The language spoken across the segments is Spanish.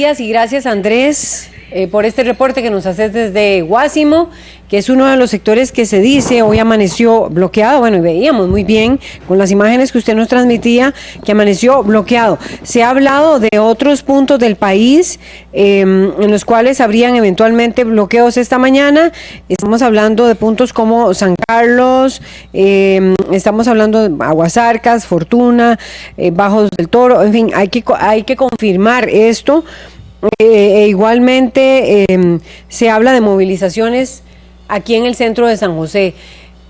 días y gracias, Andrés, por este reporte que nos haces desde Guásimo, que es uno de los sectores que se dice hoy amaneció bloqueado. Bueno, y veíamos muy bien con las imágenes que usted nos transmitía que amaneció bloqueado. Se ha hablado de otros puntos del país en los cuales habrían eventualmente bloqueos esta mañana. Estamos hablando de puntos como San Carlos, estamos hablando de Aguasarcas, Fortuna, Bajos del Toro, en fin, hay que confirmar esto. Igualmente se habla de movilizaciones aquí en el centro de San José.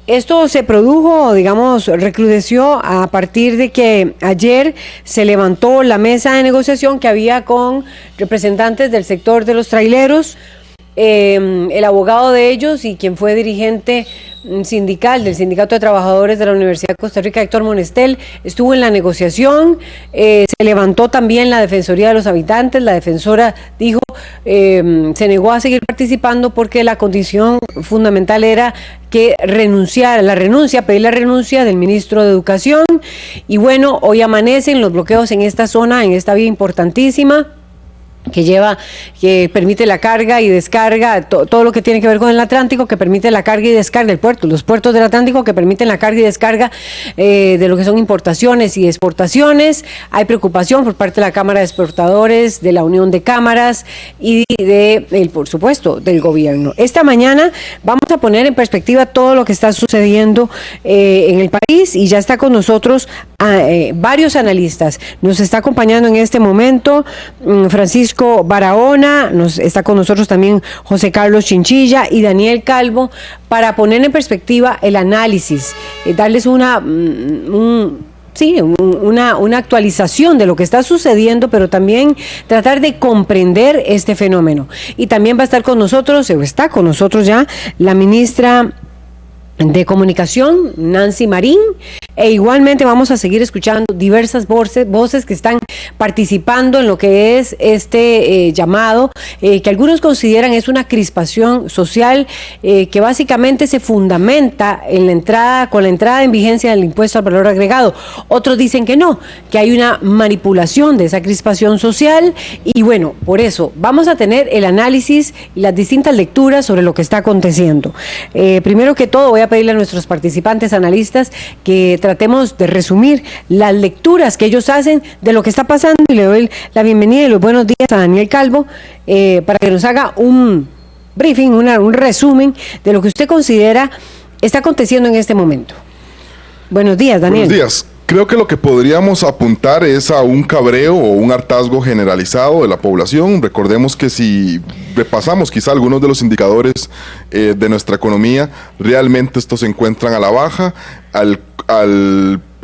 Esto se produjo, digamos, recrudeció a partir de que ayer se levantó la mesa de negociación que había con representantes del sector de los traileros, el abogado de ellos y quien fue dirigente sindical del Sindicato de Trabajadores de la Universidad de Costa Rica, Héctor Monestel, estuvo en la negociación. Se levantó también la Defensoría de los Habitantes. La defensora dijo, se negó a seguir participando porque la condición fundamental era que pedir la renuncia del ministro de Educación. Y bueno, hoy amanecen los bloqueos en esta zona, en esta vía importantísima que permite la carga y descarga, todo lo que tiene que ver con el Atlántico, que permite la carga y descarga los puertos del Atlántico que permiten la carga y descarga de lo que son importaciones y exportaciones. Hay preocupación por parte de la Cámara de Exportadores, de la Unión de Cámaras y por supuesto, del gobierno. Esta mañana vamos a poner en perspectiva todo lo que está sucediendo en el país, y ya está con nosotros varios analistas. Nos está acompañando en este momento Francisco Barahona, está con nosotros también José Carlos Chinchilla y Daniel Calvo, para poner en perspectiva el análisis, darles una actualización de lo que está sucediendo, pero también tratar de comprender este fenómeno. Y también va a estar con nosotros, está con nosotros ya, la ministra de Comunicación, Nancy Marín, e igualmente vamos a seguir escuchando diversas voces que están participando en lo que es este llamado, que algunos consideran es una crispación social que básicamente se fundamenta con la entrada en vigencia del impuesto al valor agregado. Otros dicen que no, que hay una manipulación de esa crispación social, y bueno, por eso vamos a tener el análisis y las distintas lecturas sobre lo que está aconteciendo. Primero que todo, voy a pedirle a nuestros participantes analistas que tratemos de resumir las lecturas que ellos hacen de lo que está pasando, y le doy la bienvenida y los buenos días a Daniel Calvo para que nos haga un briefing, un resumen de lo que usted considera está aconteciendo en este momento. Buenos días, Daniel. Buenos días. Creo que lo que podríamos apuntar es a un cabreo o un hartazgo generalizado de la población. Recordemos que si repasamos quizá algunos de los indicadores de nuestra economía, realmente estos se encuentran a la baja.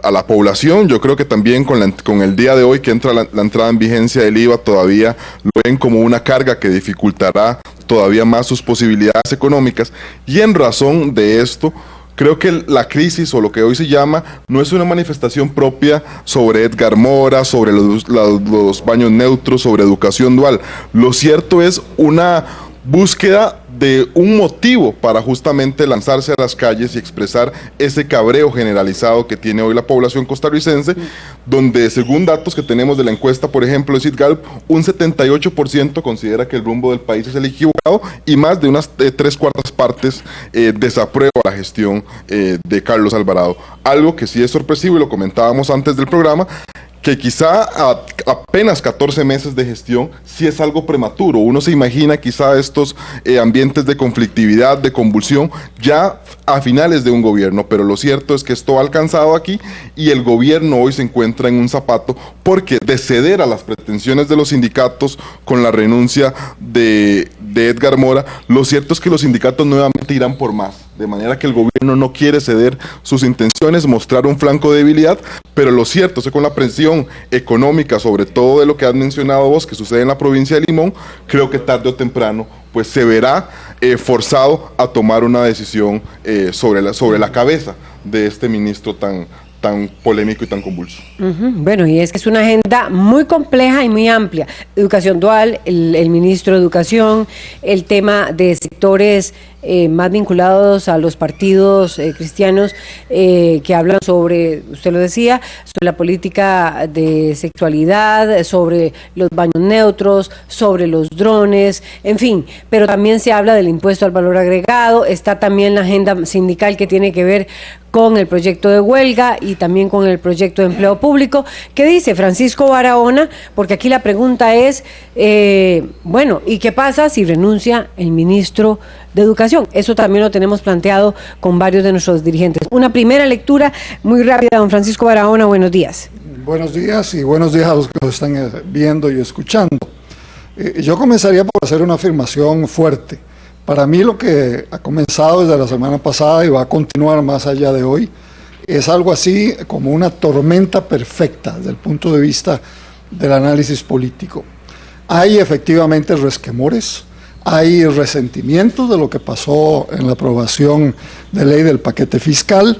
A la población, yo creo que también con el día de hoy que entra la entrada en vigencia del IVA, todavía lo ven como una carga que dificultará todavía más sus posibilidades económicas, y en razón de esto, creo que la crisis, o lo que hoy se llama, no es una manifestación propia sobre Edgar Mora, sobre los baños neutros, sobre educación dual. Lo cierto es una búsqueda de un motivo para justamente lanzarse a las calles y expresar ese cabreo generalizado que tiene hoy la población costarricense, donde según datos que tenemos de la encuesta, por ejemplo, de Citgalp, un 78% considera que el rumbo del país es el equivocado, y más de unas 3/4 partes desaprueba la gestión de Carlos Alvarado. Algo que sí es sorpresivo, y lo comentábamos antes del programa, que quizá a apenas 14 meses de gestión sí es algo prematuro. Uno se imagina quizá estos ambientes de conflictividad, de convulsión, ya a finales de un gobierno, pero lo cierto es que esto ha alcanzado aquí, y el gobierno hoy se encuentra en un zapato, porque de ceder a las pretensiones de los sindicatos con la renuncia de Edgar Mora, lo cierto es que los sindicatos nuevamente irán por más, de manera que el gobierno no quiere ceder sus intenciones, mostrar un flanco de debilidad, pero lo cierto es que con la presión económica, sobre todo de lo que has mencionado vos, que sucede en la provincia de Limón, creo que tarde o temprano pues se verá forzado a tomar una decisión sobre la cabeza de este ministro tan polémico y tan convulso. Bueno, y es que es una agenda muy compleja y muy amplia. Educación dual, el ministro de Educación, el tema de sectores más vinculados a los partidos cristianos, que hablan sobre, usted lo decía, sobre la política de sexualidad, sobre los baños neutros, sobre los drones, en fin, pero también se habla del impuesto al valor agregado, está también la agenda sindical que tiene que ver con el proyecto de huelga y también con el proyecto de empleo público. ¿Qué dice Francisco Barahona? Porque aquí la pregunta es, bueno, ¿y qué pasa si renuncia el ministro de Educación? Eso también lo tenemos planteado con varios de nuestros dirigentes. Una primera lectura muy rápida, don Francisco Barahona, buenos días. Buenos días y buenos días a los que nos están viendo y escuchando. Yo comenzaría por hacer una afirmación fuerte. Para mí lo que ha comenzado desde la semana pasada y va a continuar más allá de hoy es algo así como una tormenta perfecta desde el punto de vista del análisis político. Hay efectivamente resquemores, hay resentimientos de lo que pasó en la aprobación de ley del paquete fiscal,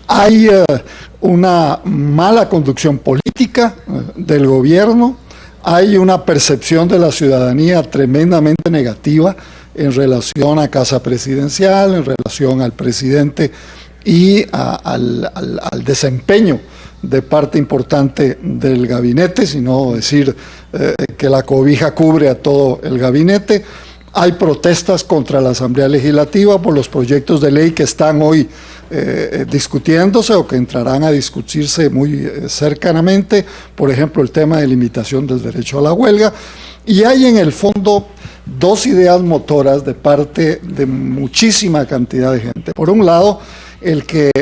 hay una mala conducción política del gobierno, hay una percepción de la ciudadanía tremendamente negativa en relación a Casa Presidencial, en relación al presidente y al desempeño de parte importante del gabinete, sino decir que la cobija cubre a todo el gabinete. Hay protestas contra la Asamblea Legislativa por los proyectos de ley que están hoy discutiéndose o que entrarán a discutirse muy cercanamente, por ejemplo, el tema de limitación del derecho a la huelga. Y hay en el fondo dos ideas motoras de parte de muchísima cantidad de gente. Por un lado, el que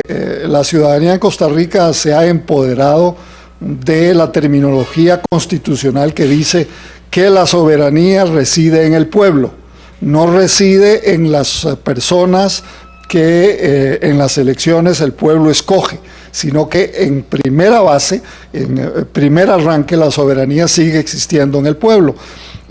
la ciudadanía en Costa Rica se ha empoderado de la terminología constitucional que dice que la soberanía reside en el pueblo, no reside en las personas que en las elecciones el pueblo escoge, sino que en primera base, en primer arranque, la soberanía sigue existiendo en el pueblo.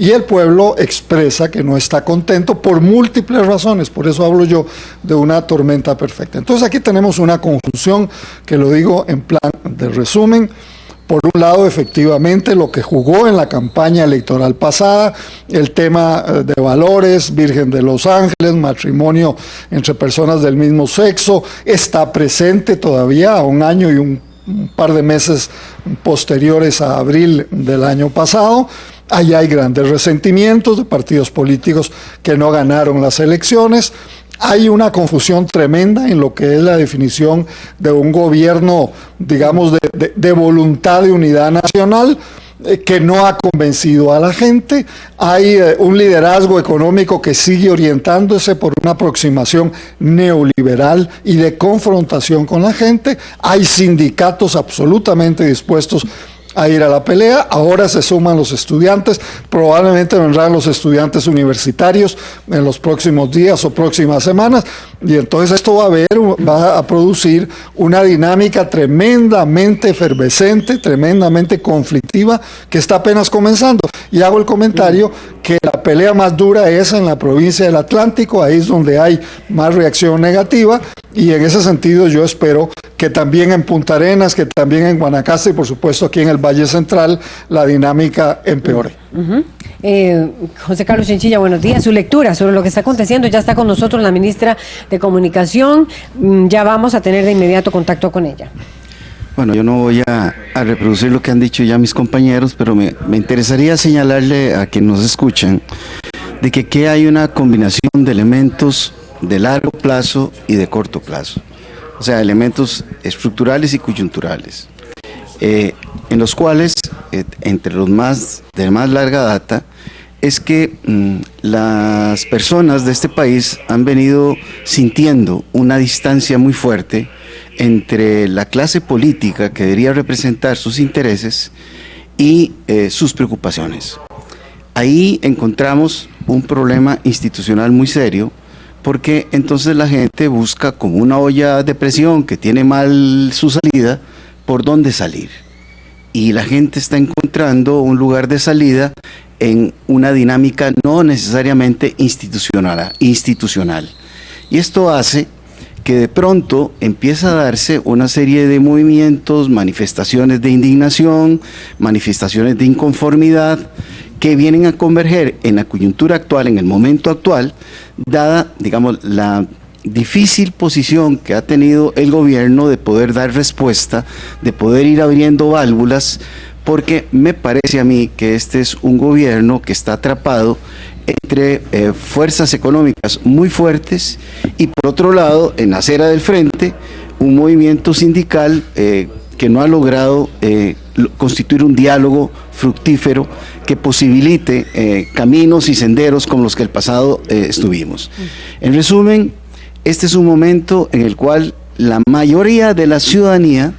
Y el pueblo expresa que no está contento por múltiples razones, por eso hablo yo de una tormenta perfecta. Entonces aquí tenemos una conjunción que lo digo en plan de resumen. Por un lado, efectivamente, lo que jugó en la campaña electoral pasada, el tema de valores, Virgen de los Ángeles, matrimonio entre personas del mismo sexo, está presente todavía a un año y un par de meses posteriores a abril del año pasado. Allí hay grandes resentimientos de partidos políticos que no ganaron las elecciones. Hay una confusión tremenda en lo que es la definición de un gobierno, digamos, de voluntad de unidad nacional que no ha convencido a la gente. Hay un liderazgo económico que sigue orientándose por una aproximación neoliberal y de confrontación con la gente. Hay sindicatos absolutamente dispuestos a ir a la pelea. Ahora se suman los estudiantes, probablemente vendrán los estudiantes universitarios en los próximos días o próximas semanas, y entonces esto va a producir una dinámica tremendamente efervescente, tremendamente conflictiva, que está apenas comenzando. Y hago el comentario que la pelea más dura es en la provincia del Atlántico, ahí es donde hay más reacción negativa, y en ese sentido yo espero que también en Punta Arenas, que también en Guanacaste y por supuesto aquí en el Valle Central, la dinámica empeore. José Carlos Chinchilla, buenos días. Su lectura sobre lo que está aconteciendo. Ya está con nosotros la ministra de Comunicación. Ya vamos a tener de inmediato contacto con ella. Bueno, yo no voy a reproducir lo que han dicho ya mis compañeros, pero me interesaría señalarle a quienes nos escuchan de que aquí hay una combinación de elementos de largo plazo y de corto plazo. O sea, elementos estructurales y coyunturales, en los cuales, entre los de más larga data, es que las personas de este país han venido sintiendo una distancia muy fuerte entre la clase política que debería representar sus intereses y sus preocupaciones. Ahí encontramos un problema institucional muy serio, porque entonces la gente busca como una olla de presión que tiene mal su salida, por dónde salir. Y la gente está encontrando un lugar de salida en una dinámica no necesariamente institucional. Y esto hace que de pronto empieza a darse una serie de movimientos, manifestaciones de indignación, manifestaciones de inconformidad, que vienen a converger en la coyuntura actual, en el momento actual, dada, digamos, la difícil posición que ha tenido el gobierno de poder dar respuesta, de poder ir abriendo válvulas, porque me parece a mí que este es un gobierno que está atrapado entre fuerzas económicas muy fuertes y por otro lado, en la acera del frente, un movimiento sindical que no ha logrado constituir un diálogo fructífero que posibilite caminos y senderos como los que el pasado estuvimos. En resumen, este es un momento en el cual la mayoría de la ciudadanía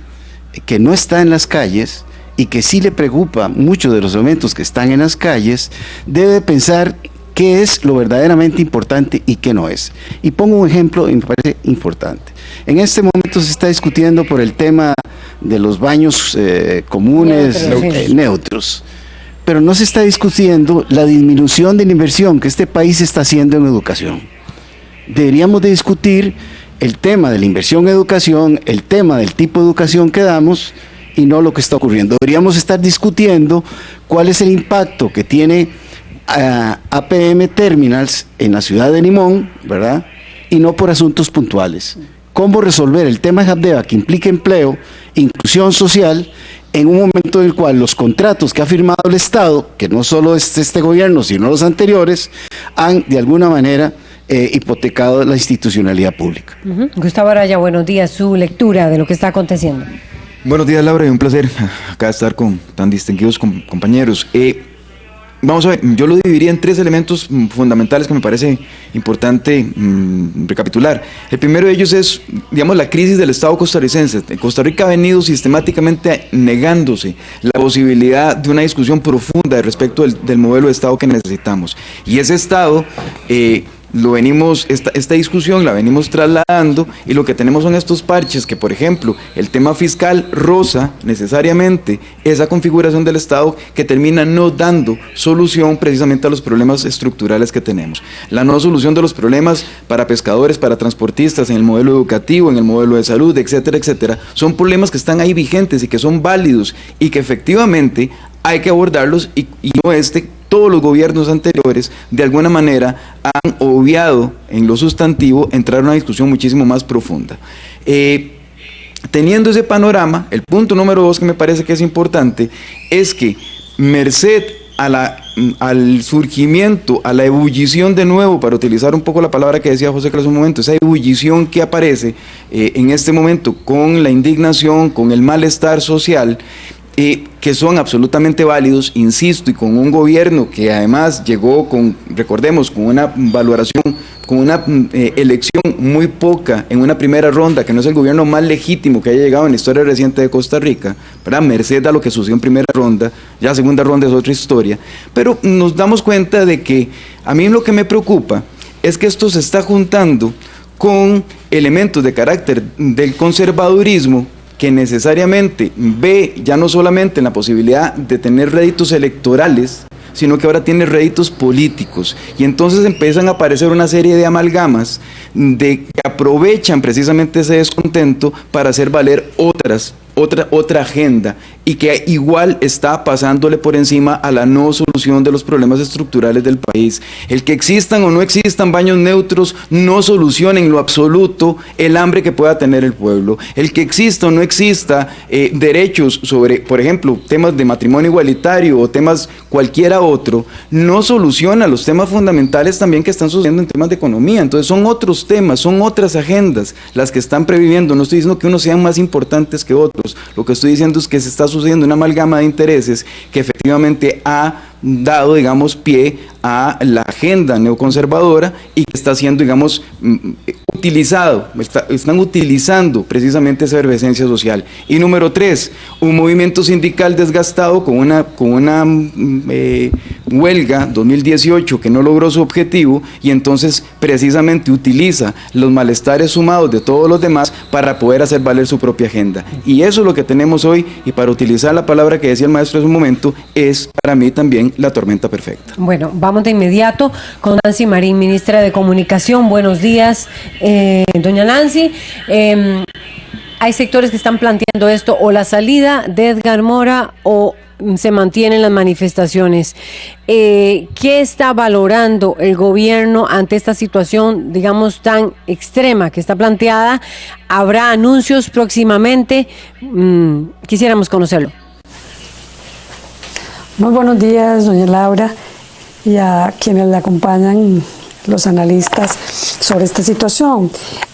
que no está en las calles y que sí le preocupa muchos de los elementos que están en las calles, debe pensar qué es lo verdaderamente importante y qué no es. Y pongo un ejemplo y me parece importante. En este momento se está discutiendo por el tema de los baños comunes neutros, pero no se está discutiendo la disminución de la inversión que este país está haciendo en educación. Deberíamos de discutir el tema de la inversión en educación, el tema del tipo de educación que damos y no lo que está ocurriendo. Deberíamos estar discutiendo cuál es el impacto que tiene APM Terminals en la ciudad de Limón, ¿verdad? Y no por asuntos puntuales. ¿Cómo resolver el tema de Habdeba que implica empleo, inclusión social, en un momento en el cual los contratos que ha firmado el Estado, que no solo es este gobierno, sino los anteriores, han de alguna manera hipotecado la institucionalidad pública? Gustavo Araya, buenos días. Su lectura de lo que está aconteciendo. Buenos días, Laura, y un placer acá estar con tan distinguidos compañeros. Vamos a ver, yo lo dividiría en 3 elementos fundamentales que me parece importante recapitular. El primero de ellos es, digamos, la crisis del Estado costarricense. Costa Rica ha venido sistemáticamente negándose la posibilidad de una discusión profunda respecto del modelo de Estado que necesitamos. Y ese Estado esta discusión la venimos trasladando, y lo que tenemos son estos parches que, por ejemplo, el tema fiscal roza necesariamente esa configuración del Estado que termina no dando solución precisamente a los problemas estructurales que tenemos. La no solución de los problemas para pescadores, para transportistas, en el modelo educativo, en el modelo de salud, etcétera, etcétera, son problemas que están ahí vigentes y que son válidos y que efectivamente hay que abordarlos, y no todos los gobiernos anteriores de alguna manera han obviado en lo sustantivo entrar en una discusión muchísimo más profunda. Teniendo ese panorama, el punto número 2 que me parece que es importante es que, merced al surgimiento, a la ebullición de nuevo, para utilizar un poco la palabra que decía José Carlos hace un momento, esa ebullición que aparece en este momento con la indignación, con el malestar social, que son absolutamente válidos, insisto, y con un gobierno que además llegó recordemos, con una valoración, con una elección muy poca en una primera ronda, que no es el gobierno más legítimo que haya llegado en la historia reciente de Costa Rica, ¿verdad? Merced a lo que sucedió en primera ronda, ya segunda ronda es otra historia, pero nos damos cuenta de que a mí lo que me preocupa es que esto se está juntando con elementos de carácter del conservadurismo, que necesariamente ve ya no solamente en la posibilidad de tener réditos electorales, sino que ahora tiene réditos políticos, y entonces empiezan a aparecer una serie de amalgamas que aprovechan precisamente ese descontento para hacer valer otra agenda, y que igual está pasándole por encima a la no solución de los problemas estructurales del país. El que existan o no existan baños neutros no soluciona en lo absoluto el hambre que pueda tener el pueblo. El que exista o no exista derechos sobre, por ejemplo, temas de matrimonio igualitario o temas cualquiera otro, no soluciona los temas fundamentales también que están sucediendo en temas de economía. Entonces son otros temas, son otras agendas las que están previviendo. No estoy diciendo que unos sean más importantes que otros, lo que estoy diciendo es que se está sucediendo una amalgama de intereses que efectivamente ha dado, digamos, pie a la agenda neoconservadora, y que está siendo, digamos, están utilizando precisamente esa efervescencia social. Y número 3, un movimiento sindical desgastado con una huelga 2018 que no logró su objetivo, y entonces precisamente utiliza los malestares sumados de todos los demás para poder hacer valer su propia agenda. Y eso es lo que tenemos hoy, y para utilizar la palabra que decía el maestro hace un momento, es para mí también la tormenta perfecta. Bueno, vamos de inmediato con Nancy Marín, ministra de Comunicación. Buenos días, doña Nancy. Hay sectores que están planteando esto, o la salida de Edgar Mora o se mantienen las manifestaciones. ¿Qué está valorando el gobierno ante esta situación, digamos, tan extrema que está planteada? ¿Habrá anuncios próximamente? Quisiéramos conocerlo. Muy buenos días, doña Laura, y a quienes le acompañan, los analistas, sobre esta situación.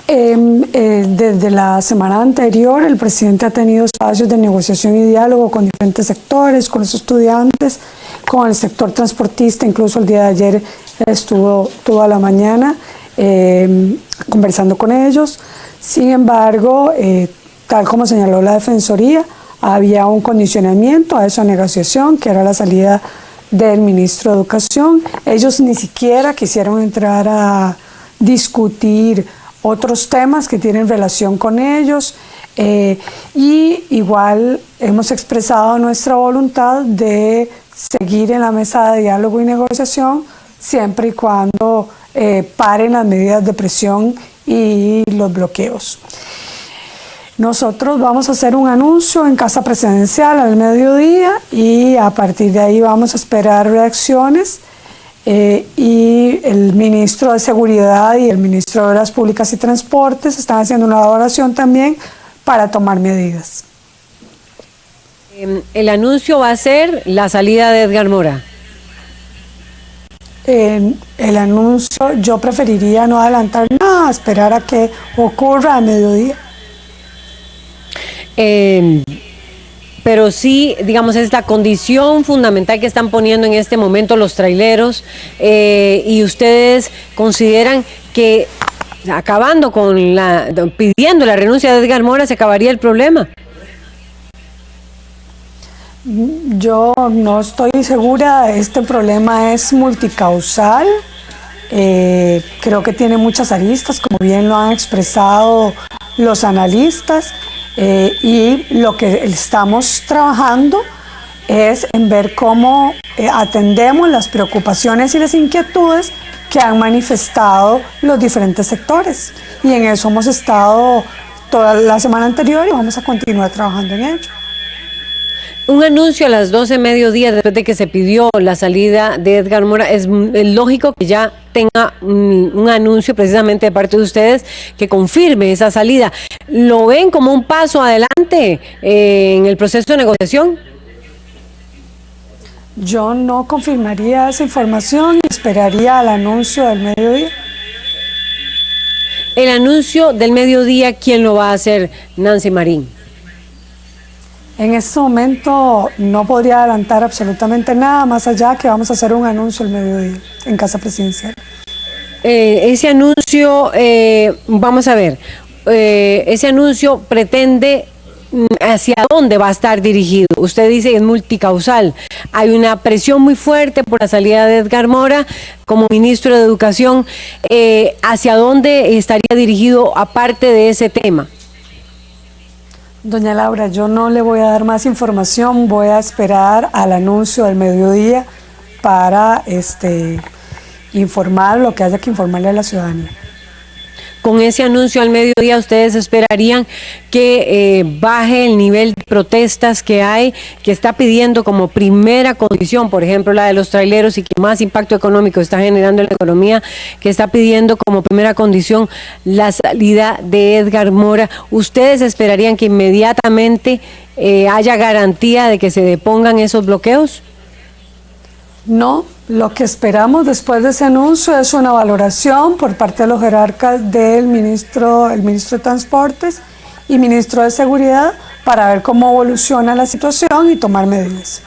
Desde la semana anterior, el presidente ha tenido espacios de negociación y diálogo con diferentes sectores, con los estudiantes, con el sector transportista. Incluso el día de ayer estuvo toda la mañana conversando con ellos. Sin embargo, tal como señaló la Defensoría, había un condicionamiento a esa negociación, que era la salida del ministro de Educación. Ellos ni siquiera quisieron entrar a discutir otros temas que tienen relación con ellos, y igual hemos expresado nuestra voluntad de seguir en la mesa de diálogo y negociación siempre y cuando paren las medidas de presión y los bloqueos. Nosotros vamos a hacer un anuncio en Casa Presidencial al mediodía y a partir de ahí vamos a esperar reacciones, y el ministro de Seguridad y el ministro de Obras Públicas y Transportes están haciendo una elaboración también para tomar medidas. El anuncio va a ser la salida de Edgar Mora. El anuncio, yo preferiría no adelantar nada, esperar a que ocurra a mediodía. Pero sí, digamos, es la condición fundamental que están poniendo en este momento los traileros, y ustedes consideran que acabando con pidiendo la renuncia de Edgar Mora se acabaría el problema. Yo no estoy segura, este problema es multicausal, creo que tiene muchas aristas, como bien lo han expresado los analistas, y lo que estamos trabajando es en ver cómo atendemos las preocupaciones y las inquietudes que han manifestado los diferentes sectores, y en eso hemos estado toda la semana anterior y vamos a continuar trabajando en ello. Un anuncio a las 12 mediodía después de que se pidió la salida de Edgar Mora, es lógico que ya tenga un anuncio precisamente de parte de ustedes que confirme esa salida. ¿Lo ven como un paso adelante en el proceso de negociación? Yo no confirmaría esa información y esperaría al anuncio del mediodía. El anuncio del mediodía, ¿quién lo va a hacer? Nancy Marín. En este momento no podría adelantar absolutamente nada más allá que vamos a hacer un anuncio el mediodía en Casa Presidencial. Ese anuncio, vamos a ver, ese anuncio pretende hacia dónde va a estar dirigido. Usted dice que es multicausal. Hay una presión muy fuerte por la salida de Edgar Mora como ministro de Educación. ¿Hacia dónde estaría dirigido aparte de ese tema? Doña Laura, yo no le voy a dar más información, voy a esperar al anuncio del mediodía para informar lo que haya que informarle a la ciudadanía. Con ese anuncio al mediodía, ¿ustedes esperarían que baje el nivel de protestas que hay, que está pidiendo como primera condición, por ejemplo, la de los traileros y que más impacto económico está generando en la economía, que está pidiendo como primera condición la salida de Edgar Mora? ¿Ustedes esperarían que inmediatamente haya garantía de que se depongan esos bloqueos? No, lo que esperamos después de ese anuncio es una valoración por parte de los jerarcas del ministro, el ministro de Transportes y ministro de Seguridad, para ver cómo evoluciona la situación y tomar medidas.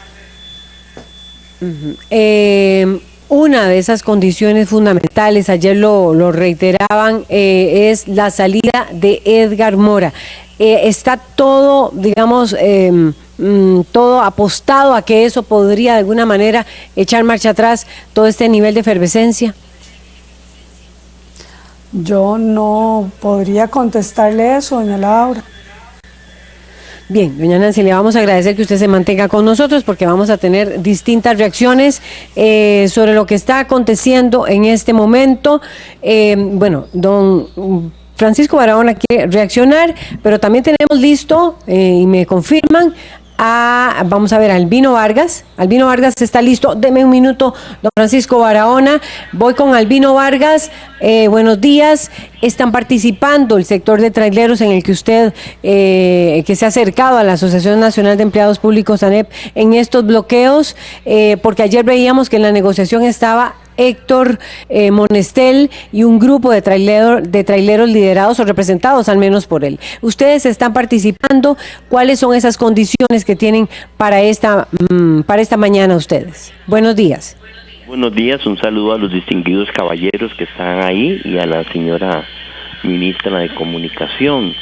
Una de esas condiciones fundamentales, ayer lo reiteraban, es la salida de Edgar Mora. Está todo, digamos, todo apostado a que eso podría de alguna manera echar marcha atrás todo este nivel de efervescencia. Yo no podría contestarle eso, doña Laura. Bien, doña Nancy, le vamos a agradecer que usted se mantenga con nosotros porque vamos a tener distintas reacciones sobre lo que está aconteciendo en este momento. Bueno, don Francisco Barahona quiere reaccionar, pero también tenemos listo, y me confirman, vamos a ver, Albino Vargas. Albino Vargas está listo. Deme un minuto, don Francisco Barahona. Voy con Albino Vargas. Buenos días. Están participando el sector de traileros en el que usted, que se ha acercado a la Asociación Nacional de Empleados Públicos, ANEP, en estos bloqueos, porque ayer veíamos que en la negociación estaba Héctor Monestel y un grupo de traileros liderados o representados al menos por él. Ustedes están participando. ¿Cuáles son esas condiciones que tienen para esta mañana ustedes? Buenos días. Buenos días, un saludo a los distinguidos caballeros que están ahí y a la señora ministra de Comunicación.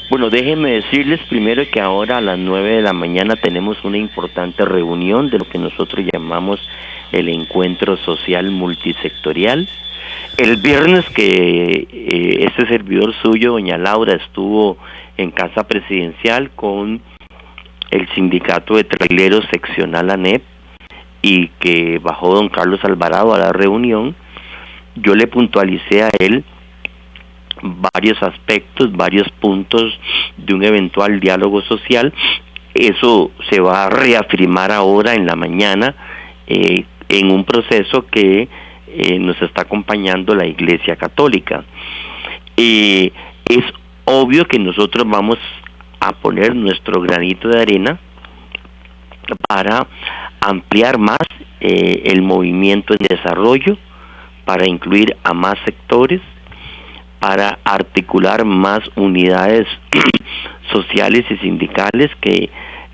Bueno, déjenme decirles primero que ahora a las 9 de la mañana tenemos una importante reunión de lo que nosotros llamamos el encuentro social multisectorial. El viernes que este servidor suyo, doña Laura, estuvo en Casa Presidencial con el sindicato de traileros seccional ANEP y que bajó don Carlos Alvarado a la reunión, yo le puntualicé a él varios aspectos, varios puntos de un eventual diálogo social. Eso se va a reafirmar ahora en la mañana en un proceso que nos está acompañando la Iglesia Católica. Es obvio que nosotros vamos a poner nuestro granito de arena para ampliar más el movimiento en desarrollo, para incluir a más sectores, para articular más unidades sociales y sindicales que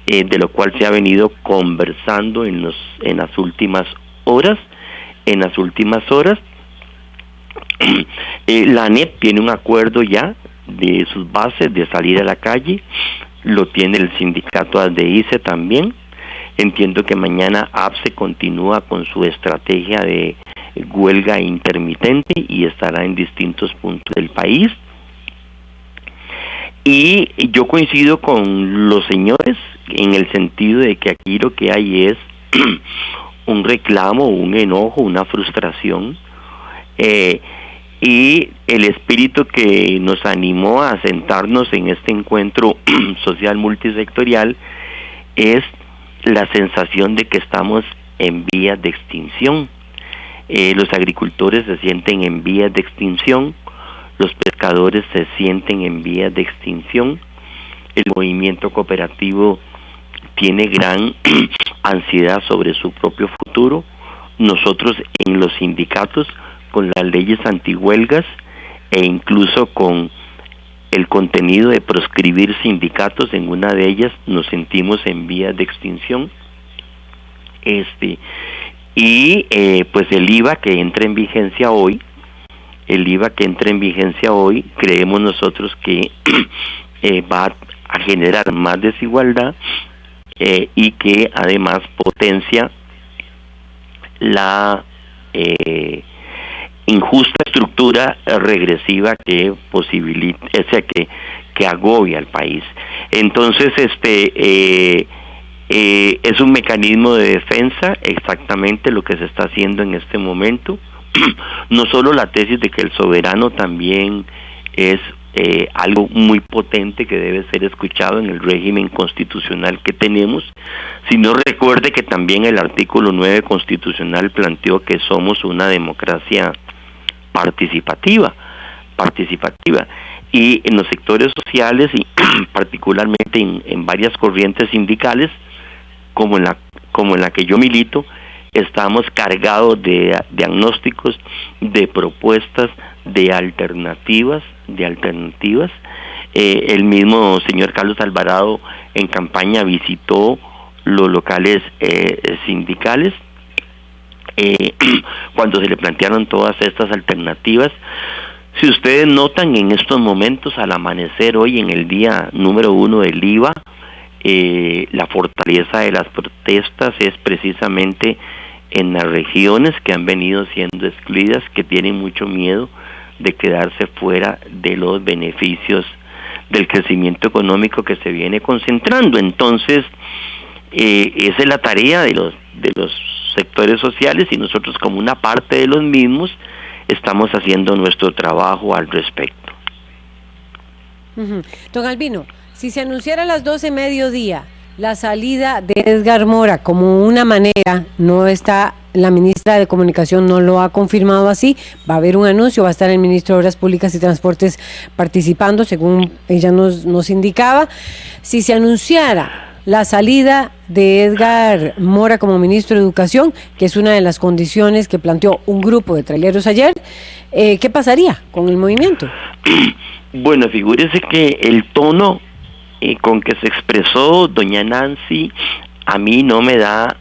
de lo cual se ha venido conversando en las últimas horas. La ANEP tiene un acuerdo ya de sus bases de salir a la calle, lo tiene el sindicato ASDICE también. Entiendo que mañana APSE continúa con su estrategia de huelga intermitente y estará en distintos puntos del país. Y yo coincido con los señores en el sentido de que aquí lo que hay es un reclamo, un enojo, una frustración, y el espíritu que nos animó a sentarnos en este encuentro social multisectorial es la sensación de que estamos en vías de extinción. Los agricultores se sienten en vías de extinción, los pescadores se sienten en vías de extinción, el movimiento cooperativo tiene gran ansiedad sobre su propio futuro. Nosotros en los sindicatos, con las leyes antihuelgas e incluso con el contenido de proscribir sindicatos, en una de ellas nos sentimos en vías de extinción. Pues el IVA que entra en vigencia hoy, creemos nosotros que va a generar más desigualdad y que además potencia la injusta estructura regresiva que posibilita, que agobia al país. Entonces, es un mecanismo de defensa, exactamente lo que se está haciendo en este momento. No solo la tesis de que el soberano también es algo muy potente que debe ser escuchado en el régimen constitucional que tenemos, sino recuerde que también el artículo 9 constitucional planteó que somos una democracia participativa, y en los sectores sociales y particularmente en varias corrientes sindicales como en la que yo milito, estamos cargados de diagnósticos, de propuestas, de alternativas. El mismo señor Carlos Alvarado en campaña visitó los locales sindicales cuando se le plantearon todas estas alternativas. Si ustedes notan en estos momentos, al amanecer hoy en el día número 1 del IVA, la fortaleza de las protestas es precisamente en las regiones que han venido siendo excluidas, que tienen mucho miedo de quedarse fuera de los beneficios del crecimiento económico que se viene concentrando. Entonces, esa es la tarea de los sectores sociales, y nosotros, como una parte de los mismos, estamos haciendo nuestro trabajo al respecto. Don Albino, Si se anunciara a las 12 mediodía la salida de Edgar Mora como una manera, no está, la ministra de Comunicación no lo ha confirmado así, va a haber un anuncio, va a estar el ministro de Obras Públicas y Transportes participando, según ella nos indicaba. Si se anunciara la salida de Edgar Mora como ministro de Educación, que es una de las condiciones que planteó un grupo de traileros ayer, ¿qué pasaría con el movimiento? Bueno, figúrese que el tono con que se expresó doña Nancy a mí no me da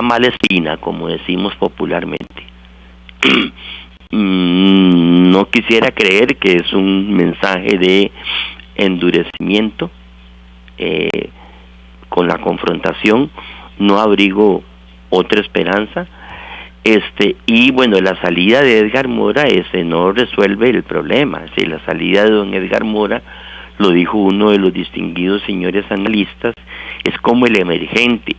mala espina, como decimos popularmente. No quisiera creer que es un mensaje de endurecimiento. Con la confrontación no abrigo otra esperanza. Y bueno, la salida de Edgar Mora no resuelve el problema. La salida de don Edgar Mora, lo dijo uno de los distinguidos señores analistas, es como el emergente.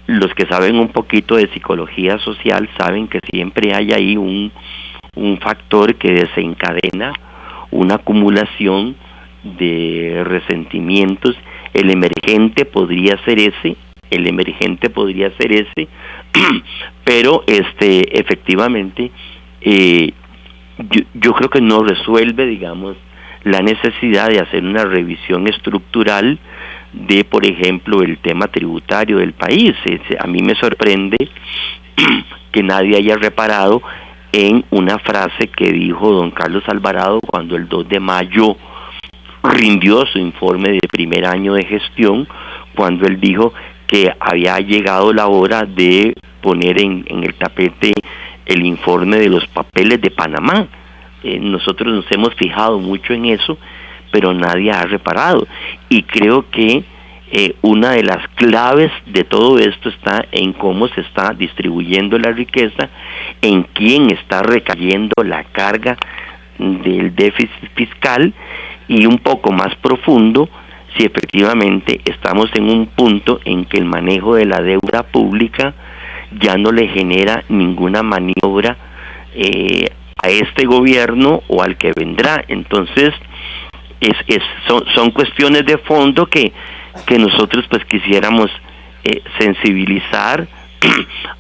Los que saben un poquito de psicología social saben que siempre hay ahí un factor que desencadena una acumulación de resentimientos. El emergente podría ser ese, pero efectivamente yo creo que no resuelve, digamos, la necesidad de hacer una revisión estructural de, por ejemplo, el tema tributario del país. A mí me sorprende que nadie haya reparado en una frase que dijo don Carlos Alvarado cuando el 2 de mayo rindió su informe de primer año de gestión, cuando él dijo que había llegado la hora de poner en el tapete el informe de los papeles de Panamá. Nosotros nos hemos fijado mucho en eso, pero nadie ha reparado. Y creo que una de las claves de todo esto está en cómo se está distribuyendo la riqueza, en quién está recayendo la carga del déficit fiscal, y un poco más profundo, si efectivamente estamos en un punto en que el manejo de la deuda pública ya no le genera ninguna maniobra a este gobierno o al que vendrá. Entonces son cuestiones de fondo que nosotros pues quisiéramos sensibilizar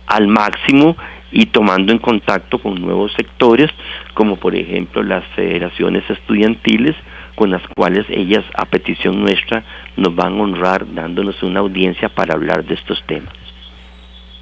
al máximo, y tomando en contacto con nuevos sectores, como por ejemplo las federaciones estudiantiles, con las cuales ellas, a petición nuestra, nos van a honrar dándonos una audiencia para hablar de estos temas.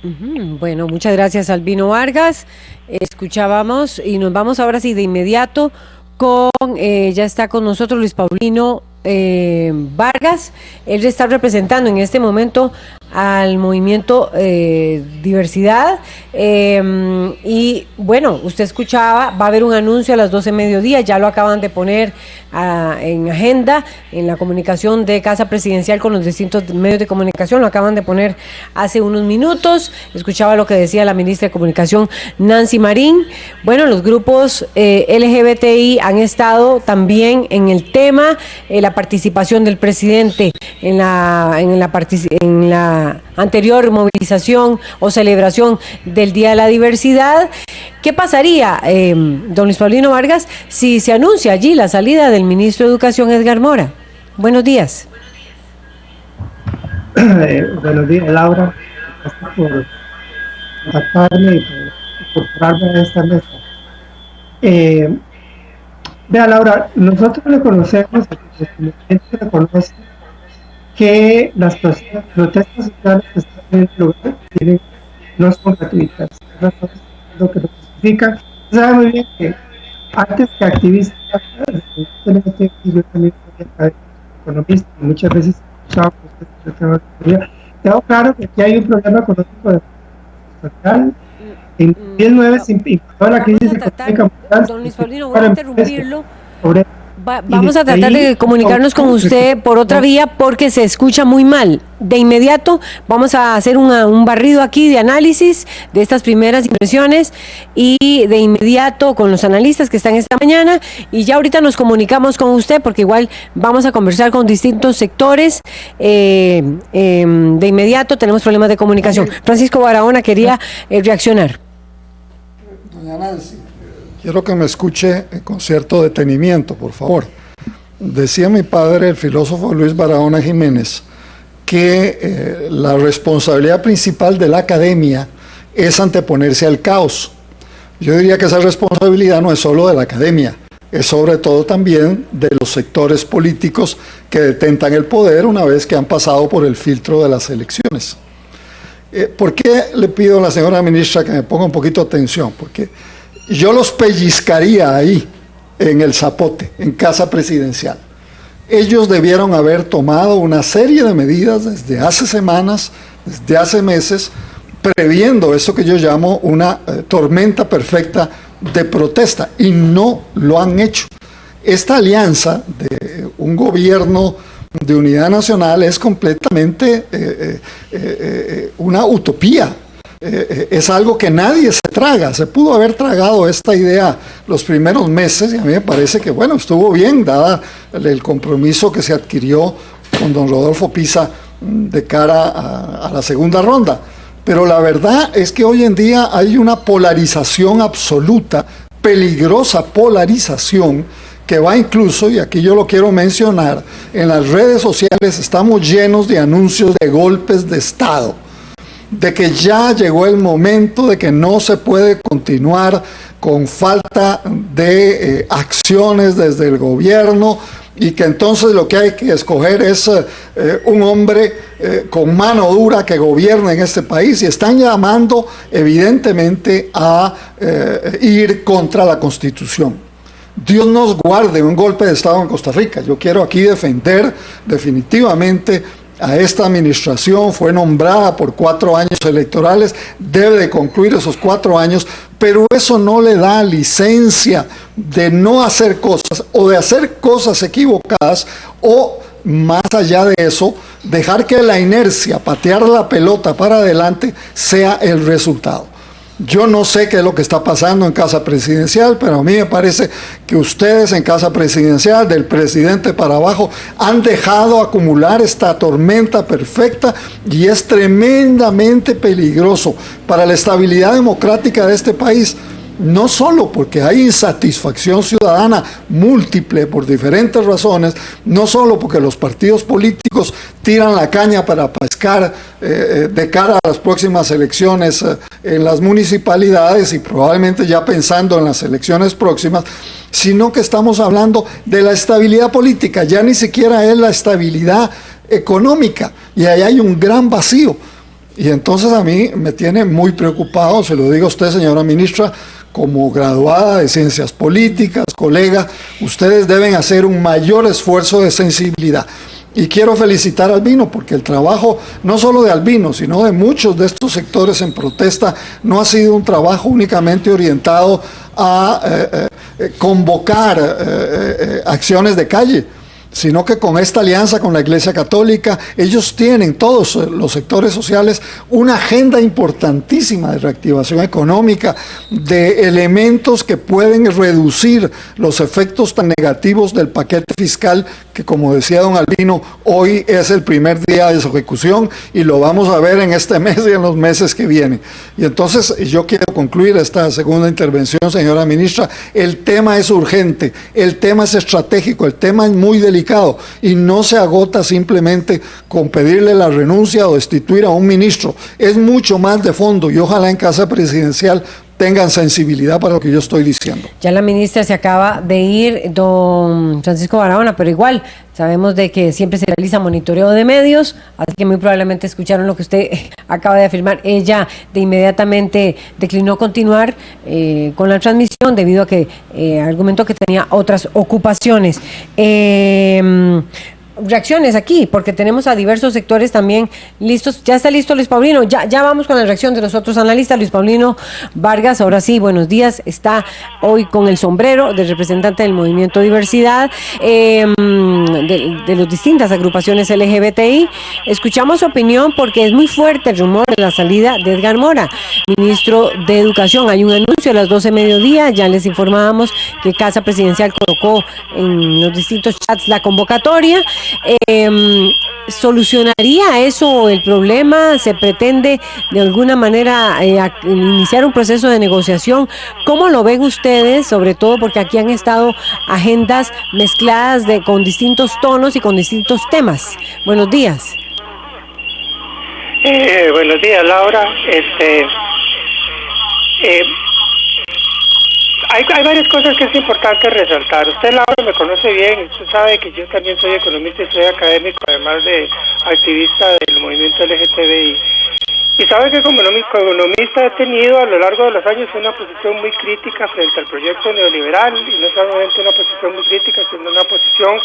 Bueno, muchas gracias, Albino Vargas. Escuchábamos y nos vamos ahora sí de inmediato con, ya está con nosotros Luis Paulino Vargas. Él está representando en este momento al movimiento Diversidad, y bueno, usted escuchaba, va a haber un anuncio a las 12 mediodía, ya lo acaban de poner en agenda, en la comunicación de Casa Presidencial con los distintos medios de comunicación, lo acaban de poner hace unos minutos. Escuchaba lo que decía la ministra de Comunicación, Nancy Marín. Bueno, los grupos LGBTI han estado también en el tema, la participación del presidente en la anterior movilización o celebración del Día de la Diversidad. ¿Qué pasaría, don Luis Paulino Vargas, si se anuncia allí la salida del ministro de Educación, Edgar Mora? Buenos días. Buenos días, Laura. Gracias por contactarme y por incorporarme a esta mesa. Vea, Laura, nosotros reconocemos, el movimiento reconoce que las protestas sociales que están en el lugar no son gratuitas. Eso es lo que nos justifica. Usted sabe muy bien que antes que activista, yo también soy economista, y muchas veces he escuchado que usted tengo claro que aquí hay un problema económico de social. En 2009 se impactó la crisis económica mundial. Don Luis Paulino, voy a interrumpirlo. Vamos a tratar de comunicarnos con usted por otra vía porque se escucha muy mal. De inmediato vamos a hacer un barrido aquí de análisis de estas primeras impresiones, y de inmediato con los analistas que están esta mañana, y ya ahorita nos comunicamos con usted porque igual vamos a conversar con distintos sectores. De inmediato tenemos problemas de comunicación. Francisco Barahona quería reaccionar. Doña Nancy, quiero que me escuche con cierto detenimiento, por favor. decía mi padre, el filósofo Luis Barahona Jiménez, que la responsabilidad principal de la academia es anteponerse al caos. Yo diría que esa responsabilidad no es solo de la academia, es sobre todo también de los sectores políticos que detentan el poder una vez que han pasado por el filtro de las elecciones. ¿Por qué le pido a la señora ministra que me ponga un poquito de atención? Porque yo los pellizcaría ahí, en el zapote, en Casa Presidencial. Ellos debieron haber tomado una serie de medidas desde hace semanas, desde hace meses, previendo eso que yo llamo una tormenta perfecta de protesta, y no lo han hecho. Esta alianza de un gobierno de unidad nacional es completamente una utopía. Es algo que nadie se traga. Se pudo haber tragado esta idea los primeros meses, y a mí me parece que, bueno, estuvo bien, dada el compromiso que se adquirió con don Rodolfo Pisa de cara a la segunda ronda. Pero la verdad es que hoy en día hay una polarización absoluta, peligrosa polarización, que va incluso, y aquí yo lo quiero mencionar, en las redes sociales estamos llenos de anuncios de golpes de Estado, de que ya llegó el momento de que no se puede continuar con falta de acciones desde el gobierno, y que entonces lo que hay que escoger es un hombre con mano dura que gobierne en este país, y están llamando evidentemente a ir contra la Constitución. Dios nos guarde un golpe de Estado en Costa Rica. Yo quiero aquí defender definitivamente a esta administración. Fue nombrada por 4 años electorales, debe de concluir esos 4 años, pero eso no le da licencia de no hacer cosas o de hacer cosas equivocadas, o más allá de eso, dejar que la inercia, patear la pelota para adelante, sea el resultado. Yo no sé qué es lo que está pasando en Casa Presidencial, pero a mí me parece que ustedes en Casa Presidencial, del presidente para abajo, han dejado acumular esta tormenta perfecta, y es tremendamente peligroso para la estabilidad democrática de este país. No solo porque hay insatisfacción ciudadana múltiple por diferentes razones, no solo porque los partidos políticos tiran la caña para pescar de cara a las próximas elecciones en las municipalidades, y probablemente ya pensando en las elecciones próximas, sino que estamos hablando de la estabilidad política. Ya ni siquiera es la estabilidad económica, y ahí hay un gran vacío. Y entonces a mí me tiene muy preocupado, se lo digo a usted, señora ministra, como graduada de Ciencias Políticas, colega, ustedes deben hacer un mayor esfuerzo de sensibilidad. Y quiero felicitar a Albino, porque el trabajo, no solo de Albino, sino de muchos de estos sectores en protesta, no ha sido un trabajo únicamente orientado a convocar acciones de calle, sino que con esta alianza con la Iglesia Católica, ellos tienen, todos los sectores sociales, una agenda importantísima de reactivación económica, de elementos que pueden reducir los efectos tan negativos del paquete fiscal, que, como decía don Albino, hoy es el primer día de su ejecución, y lo vamos a ver en este mes y en los meses que vienen. Y entonces yo quiero concluir esta segunda intervención, señora ministra. El tema es urgente, el tema es estratégico, el tema es muy delicado, y no se agota simplemente con pedirle la renuncia o destituir a un ministro. Es mucho más de fondo, y ojalá en Casa Presidencial tengan sensibilidad para lo que yo estoy diciendo. Ya la ministra se acaba de ir, don Francisco Barahona, pero igual sabemos de que siempre se realiza monitoreo de medios, así que muy probablemente escucharon lo que usted acaba de afirmar. Ella de inmediatamente declinó continuar con la transmisión debido a que argumentó que tenía otras ocupaciones. Reacciones aquí, porque tenemos a diversos sectores también listos. Ya está listo Luis Paulino, ya vamos con la reacción de los otros analistas. Luis Paulino Vargas, ahora sí, buenos días, está hoy con el sombrero de representante del Movimiento Diversidad, de las distintas agrupaciones LGBTI. Escuchamos su opinión, porque es muy fuerte el rumor de la salida de Edgar Mora, ministro de Educación. Hay un anuncio a las 12 mediodía, ya les informábamos que Casa Presidencial colocó en los distintos chats la convocatoria. ¿Solucionaría eso el problema? ¿Se pretende de alguna manera iniciar un proceso de negociación? ¿Cómo lo ven ustedes? Sobre todo porque aquí han estado agendas mezcladas con distintos tonos y con distintos temas. Buenos días. Buenos días, Laura. Hay varias cosas que es importante resaltar. Usted, Laura, me conoce bien. Usted sabe que yo también soy economista y soy académico, además de activista del movimiento LGTBI. Y sabe que como economista he tenido a lo largo de los años una posición muy crítica frente al proyecto neoliberal, y no solamente una posición muy crítica, sino una posición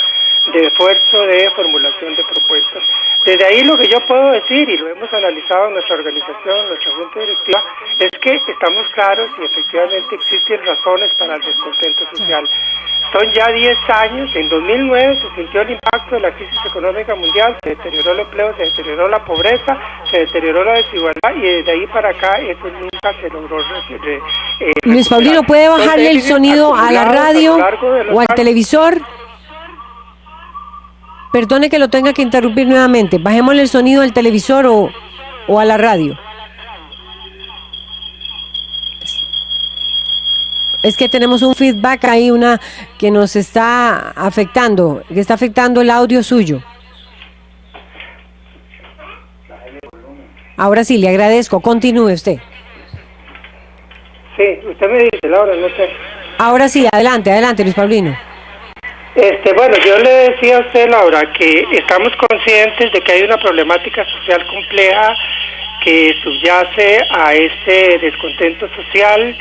de esfuerzo de formulación de propuestas. Desde ahí lo que yo puedo decir, y lo hemos analizado en nuestra organización, nuestra junta directiva, es que estamos claros y efectivamente existen razones para el descontento social. Son ya 10 años, en 2009 se sintió el impacto de la crisis económica mundial, se deterioró el empleo, se deterioró la pobreza, se deterioró la desigualdad, y desde ahí para acá eso nunca se logró Luis Paulino, ¿puede bajarle el sonido a la radio o al televisor? Perdone que lo tenga que interrumpir nuevamente. Bajémosle el sonido al televisor o a la radio. Es que tenemos un feedback ahí, una que nos está afectando, que está afectando el audio suyo. Ahora sí, le agradezco. Continúe usted. Sí, usted me dice, Laura, no sé. Ahora sí, adelante, Luis Paulino. Bueno, yo le decía a usted, Laura, que estamos conscientes de que hay una problemática social compleja que subyace a este descontento social.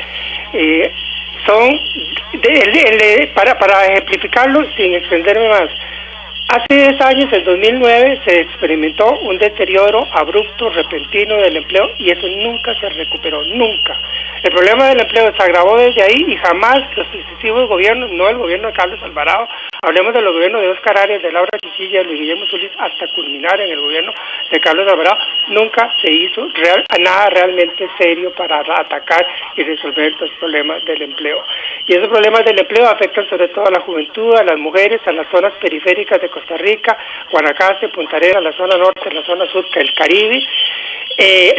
Para ejemplificarlo, sin extenderme más, hace 10 años, en 2009, se experimentó un deterioro abrupto, repentino del empleo, y eso nunca se recuperó, nunca. El problema del empleo se agravó desde ahí y jamás los sucesivos gobiernos, no el gobierno de Carlos Alvarado, hablemos de los gobiernos de Óscar Arias, de Laura Chinchilla, de Luis Guillermo Solís, hasta culminar en el gobierno de Carlos Alvarado, nunca se hizo nada realmente serio para atacar y resolver los problemas del empleo. Y esos problemas del empleo afectan sobre todo a la juventud, a las mujeres, a las zonas periféricas de Costa Rica, Guanacaste, Punta Arenas, la zona norte, la zona sur, el Caribe,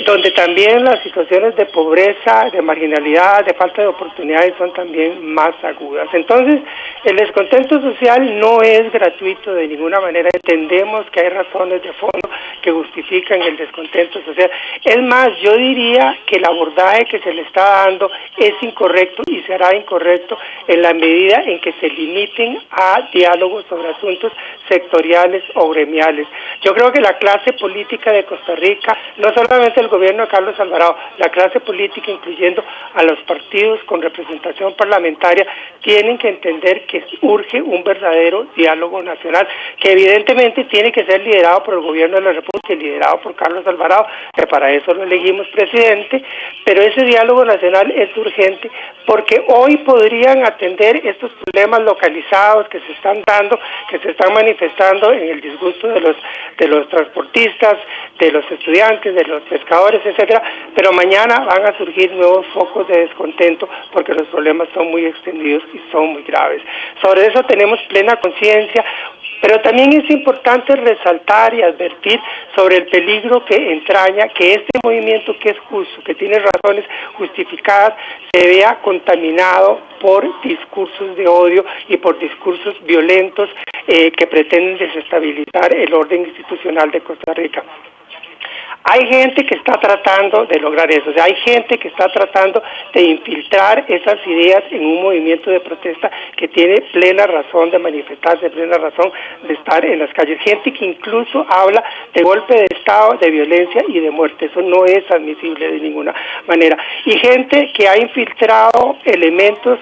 donde también las situaciones de pobreza, de marginalidad, de falta de oportunidades son también más agudas. Entonces, el descontento social no es gratuito de ninguna manera. Entendemos que hay razones de fondo que justifican el descontento social. Es más, yo diría que el abordaje que se le está dando es incorrecto y será incorrecto en la medida en que se limiten a diálogos sobre asuntos sectoriales o gremiales. Yo creo que la clase política de Costa Rica, no solamente el gobierno de Carlos Alvarado, la clase política, incluyendo a los partidos con representación parlamentaria, tienen que entender que urge un verdadero diálogo nacional, que evidentemente tiene que ser liderado por el gobierno de la República y liderado por Carlos Alvarado, que para eso lo elegimos presidente, pero ese diálogo nacional es urgente porque hoy podrían atender estos problemas localizados que se están dando, que se están manifestando en el disgusto de los transportistas, de los estudiantes, de los pescadores, etcétera, pero mañana van a surgir nuevos focos de descontento porque los problemas son muy extendidos y son muy graves. Sobre eso tenemos plena conciencia, pero también es importante resaltar y advertir sobre el peligro que entraña que este movimiento, que es justo, que tiene razones justificadas, se vea contaminado por discursos de odio y por discursos violentos que pretenden desestabilizar el orden institucional de Costa Rica. Hay gente que está tratando de lograr eso, o sea, hay gente que está tratando de infiltrar esas ideas en un movimiento de protesta que tiene plena razón de manifestarse, plena razón de estar en las calles. Gente que incluso habla de golpe de Estado, de violencia y de muerte. Eso no es admisible de ninguna manera. Y gente que ha infiltrado elementos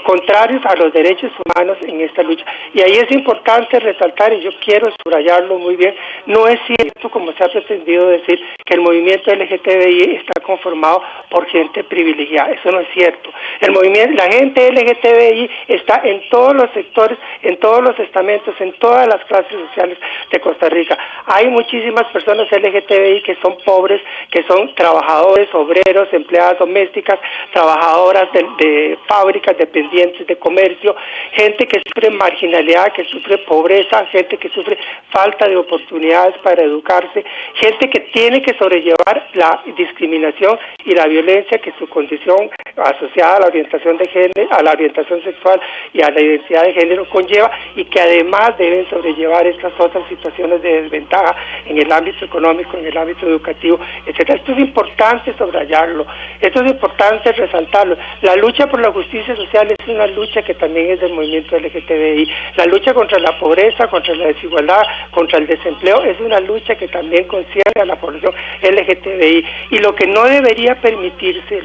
contrarios a los derechos humanos en esta lucha. Y ahí es importante resaltar, y yo quiero subrayarlo muy bien, no es cierto, como se ha pretendido, confundido decir que el movimiento LGTBI está conformado por gente privilegiada. Eso no es cierto. La gente LGTBI está en todos los sectores, en todos los estamentos, en todas las clases sociales de Costa Rica. Hay muchísimas personas LGTBI que son pobres, que son trabajadores, obreros, empleadas domésticas, trabajadoras de fábricas, dependientes de comercio, gente que sufre marginalidad, que sufre pobreza, gente que sufre falta de oportunidades para educarse, gente que tiene que sobrellevar la discriminación y la violencia que su condición asociada a la orientación de género, a la orientación sexual y a la identidad de género conlleva, y que además deben sobrellevar estas otras situaciones de desventaja en el ámbito económico, en el ámbito educativo, etcétera. Esto es importante subrayarlo, esto es importante resaltarlo. La lucha por la justicia social es una lucha que también es del movimiento LGTBI. La lucha contra la pobreza, contra la desigualdad, contra el desempleo es una lucha que también concierne a la población LGTBI. Y lo que no debería permitirse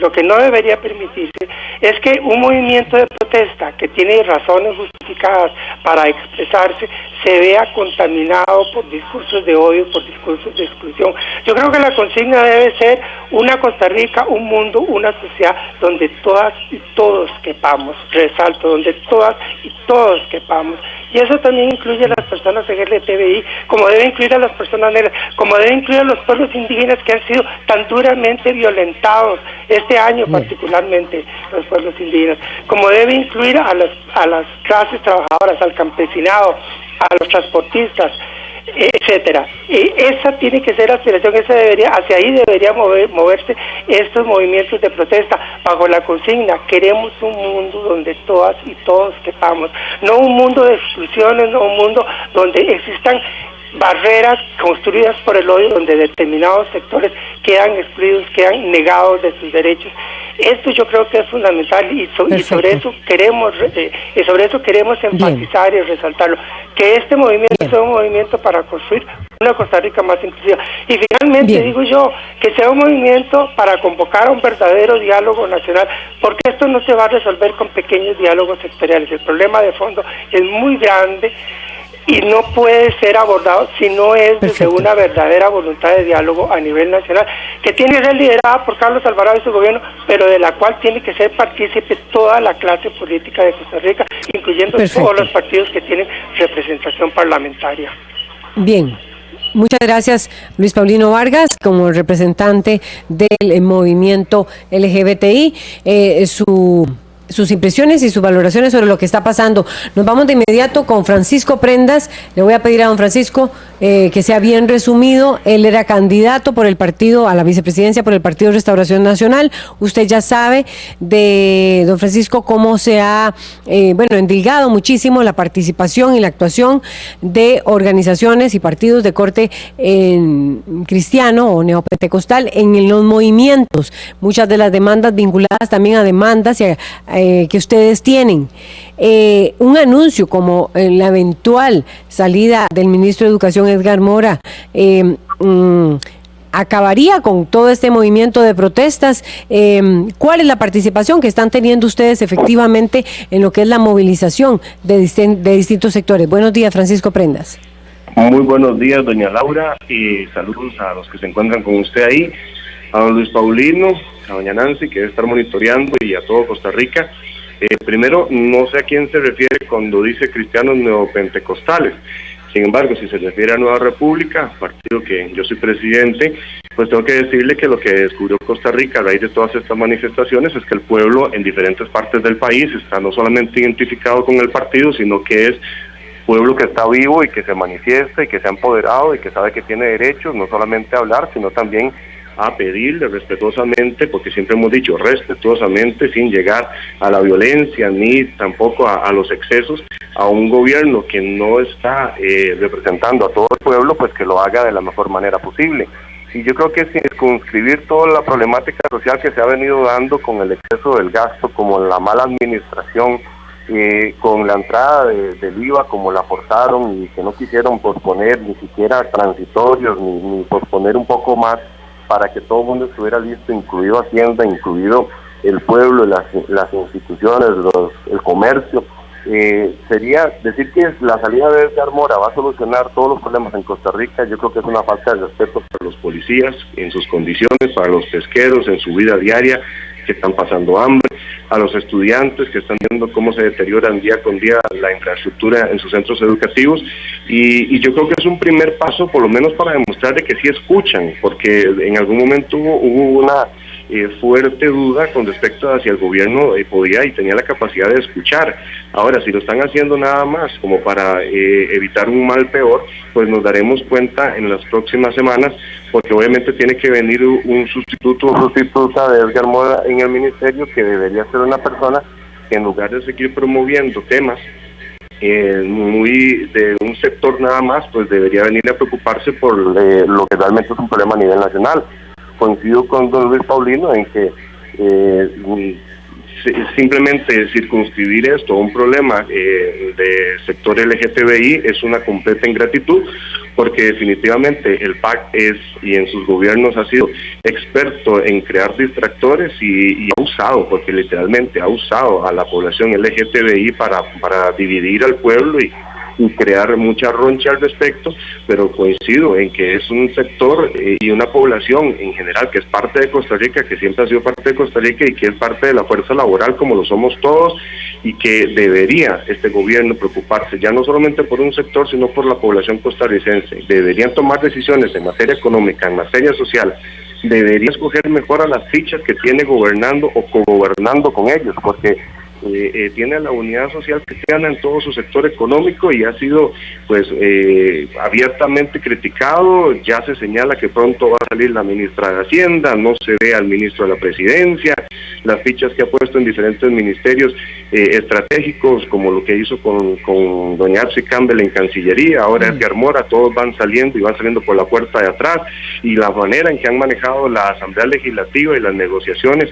es que un movimiento de protesta que tiene razones justificadas para expresarse se vea contaminado por discursos de odio, por discursos de exclusión. Yo creo que la consigna debe ser una Costa Rica, un mundo, una sociedad donde todas y todos quepamos, resalto, donde todas y todos quepamos. Y eso también incluye a las personas LGTBI, como debe incluir a las personas negras, como debe incluir a los pueblos indígenas que han sido tan duramente violentados este año, particularmente los pueblos indígenas, como debe incluir a las clases trabajadoras, al campesinado, a los transportistas, etcétera. Esa tiene que ser la aspiración, hacia ahí debería moverse estos movimientos de protesta, bajo la consigna: queremos un mundo donde todas y todos quepamos, no un mundo de exclusiones, no un mundo donde existan barreras construidas por el odio, donde determinados sectores quedan excluidos, quedan negados de sus derechos. Esto yo creo que es fundamental, y sobre eso queremos enfatizar y resaltarlo, que este movimiento sea un movimiento para construir una Costa Rica más inclusiva. Y finalmente digo yo, que sea un movimiento para convocar a un verdadero diálogo nacional, porque esto no se va a resolver con pequeños diálogos sectoriales. El problema de fondo es muy grande y no puede ser abordado si no es desde una verdadera voluntad de diálogo a nivel nacional, que tiene que ser liderada por Carlos Alvarado y su gobierno, pero de la cual tiene que ser partícipe toda la clase política de Costa Rica, incluyendo todos los partidos que tienen representación parlamentaria. Bien. Muchas gracias, Luis Paulino Vargas, como representante del movimiento LGBTI. Sus impresiones y sus valoraciones sobre lo que está pasando. Nos vamos de inmediato con Francisco Prendas. Le voy a pedir a don Francisco que sea bien resumido. Él era candidato por el partido, a la vicepresidencia por el Partido Restauración Nacional. Usted ya sabe de don Francisco cómo se ha endilgado muchísimo la participación y la actuación de organizaciones y partidos de corte cristiano o neopentecostal en los movimientos. Muchas de las demandas vinculadas también a demandas y que ustedes tienen. Un anuncio como la eventual salida del ministro de Educación, Edgar Mora, acabaría con todo este movimiento de protestas. ¿Cuál es la participación que están teniendo ustedes efectivamente en lo que es la movilización de distintos sectores? Buenos días, Francisco Prendas. Muy buenos días, doña Laura, y saludos a los que se encuentran con usted ahí, a don Luis Paulino, a doña Nancy, que debe estar monitoreando, y a todo Costa Rica. Primero, no sé a quién se refiere cuando dice cristianos neopentecostales. Sin embargo, si se refiere a Nueva República, partido que yo soy presidente, pues tengo que decirle que lo que descubrió Costa Rica a raíz de todas estas manifestaciones es que el pueblo en diferentes partes del país está no solamente identificado con el partido, sino que es pueblo que está vivo y que se manifiesta y que se ha empoderado y que sabe que tiene derechos, no solamente a hablar, sino también a pedirle respetuosamente, porque siempre hemos dicho respetuosamente, sin llegar a la violencia ni tampoco a los excesos, a un gobierno que no está representando a todo el pueblo, pues que lo haga de la mejor manera posible. Y yo creo que sin circunscribir toda la problemática social que se ha venido dando con el exceso del gasto, como la mala administración, con la entrada del IVA como la forzaron y que no quisieron posponer ni siquiera transitorios ni posponer un poco más para que todo el mundo estuviera listo, incluido Hacienda, incluido el pueblo, las instituciones, el comercio. sería decir que la salida de Edgar Mora va a solucionar todos los problemas en Costa Rica. Yo creo que es una falta de respeto para los policías en sus condiciones, para los pesqueros en su vida diaria que están pasando hambre, a los estudiantes que están viendo cómo se deterioran día con día la infraestructura en sus centros educativos, y yo creo que es un primer paso por lo menos para demostrar de que sí escuchan, porque en algún momento hubo una fuerte duda con respecto a si el gobierno podía y tenía la capacidad de escuchar. Ahora, si lo están haciendo nada más como para evitar un mal peor, pues nos daremos cuenta en las próximas semanas, porque obviamente tiene que venir un sustituto o sustituta de Edgar Mora en el ministerio, que debería ser una persona que en lugar de seguir promoviendo temas muy de un sector nada más, pues debería venir a preocuparse por lo que realmente es un problema a nivel nacional. Coincido con don Luis Paulino en que simplemente circunscribir esto a un problema de sector LGTBI es una completa ingratitud, porque definitivamente el PAC y en sus gobiernos ha sido experto en crear distractores y ha usado, porque literalmente ha usado a la población LGTBI para dividir al pueblo y crear mucha roncha al respecto, pero coincido en que es un sector y una población en general que es parte de Costa Rica, que siempre ha sido parte de Costa Rica y que es parte de la fuerza laboral como lo somos todos, y que debería este gobierno preocuparse ya no solamente por un sector, sino por la población costarricense. Deberían tomar decisiones en materia económica, en materia social, debería escoger mejor a las fichas que tiene gobernando o cogobernando con ellos, porque tiene la unidad social cristiana en todo su sector económico y ha sido pues abiertamente criticado. Ya se señala que pronto va a salir la ministra de Hacienda, no se ve al ministro de la Presidencia, las fichas que ha puesto en diferentes ministerios estratégicos, como lo que hizo con doña Apsi Campbell en Cancillería, ahora Edgar Mora, todos van saliendo y van saliendo por la puerta de atrás, y la manera en que han manejado la Asamblea Legislativa y las negociaciones,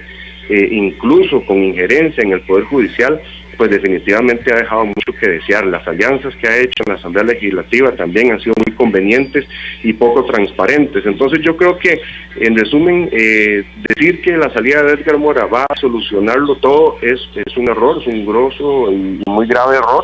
incluso con injerencia en el Poder Judicial, pues definitivamente ha dejado mucho que desear. Las alianzas que ha hecho en la Asamblea Legislativa también han sido muy convenientes y poco transparentes. Entonces yo creo que, en resumen, decir que la salida de Edgar Mora va a solucionarlo todo es un error, es un grosso y muy grave error.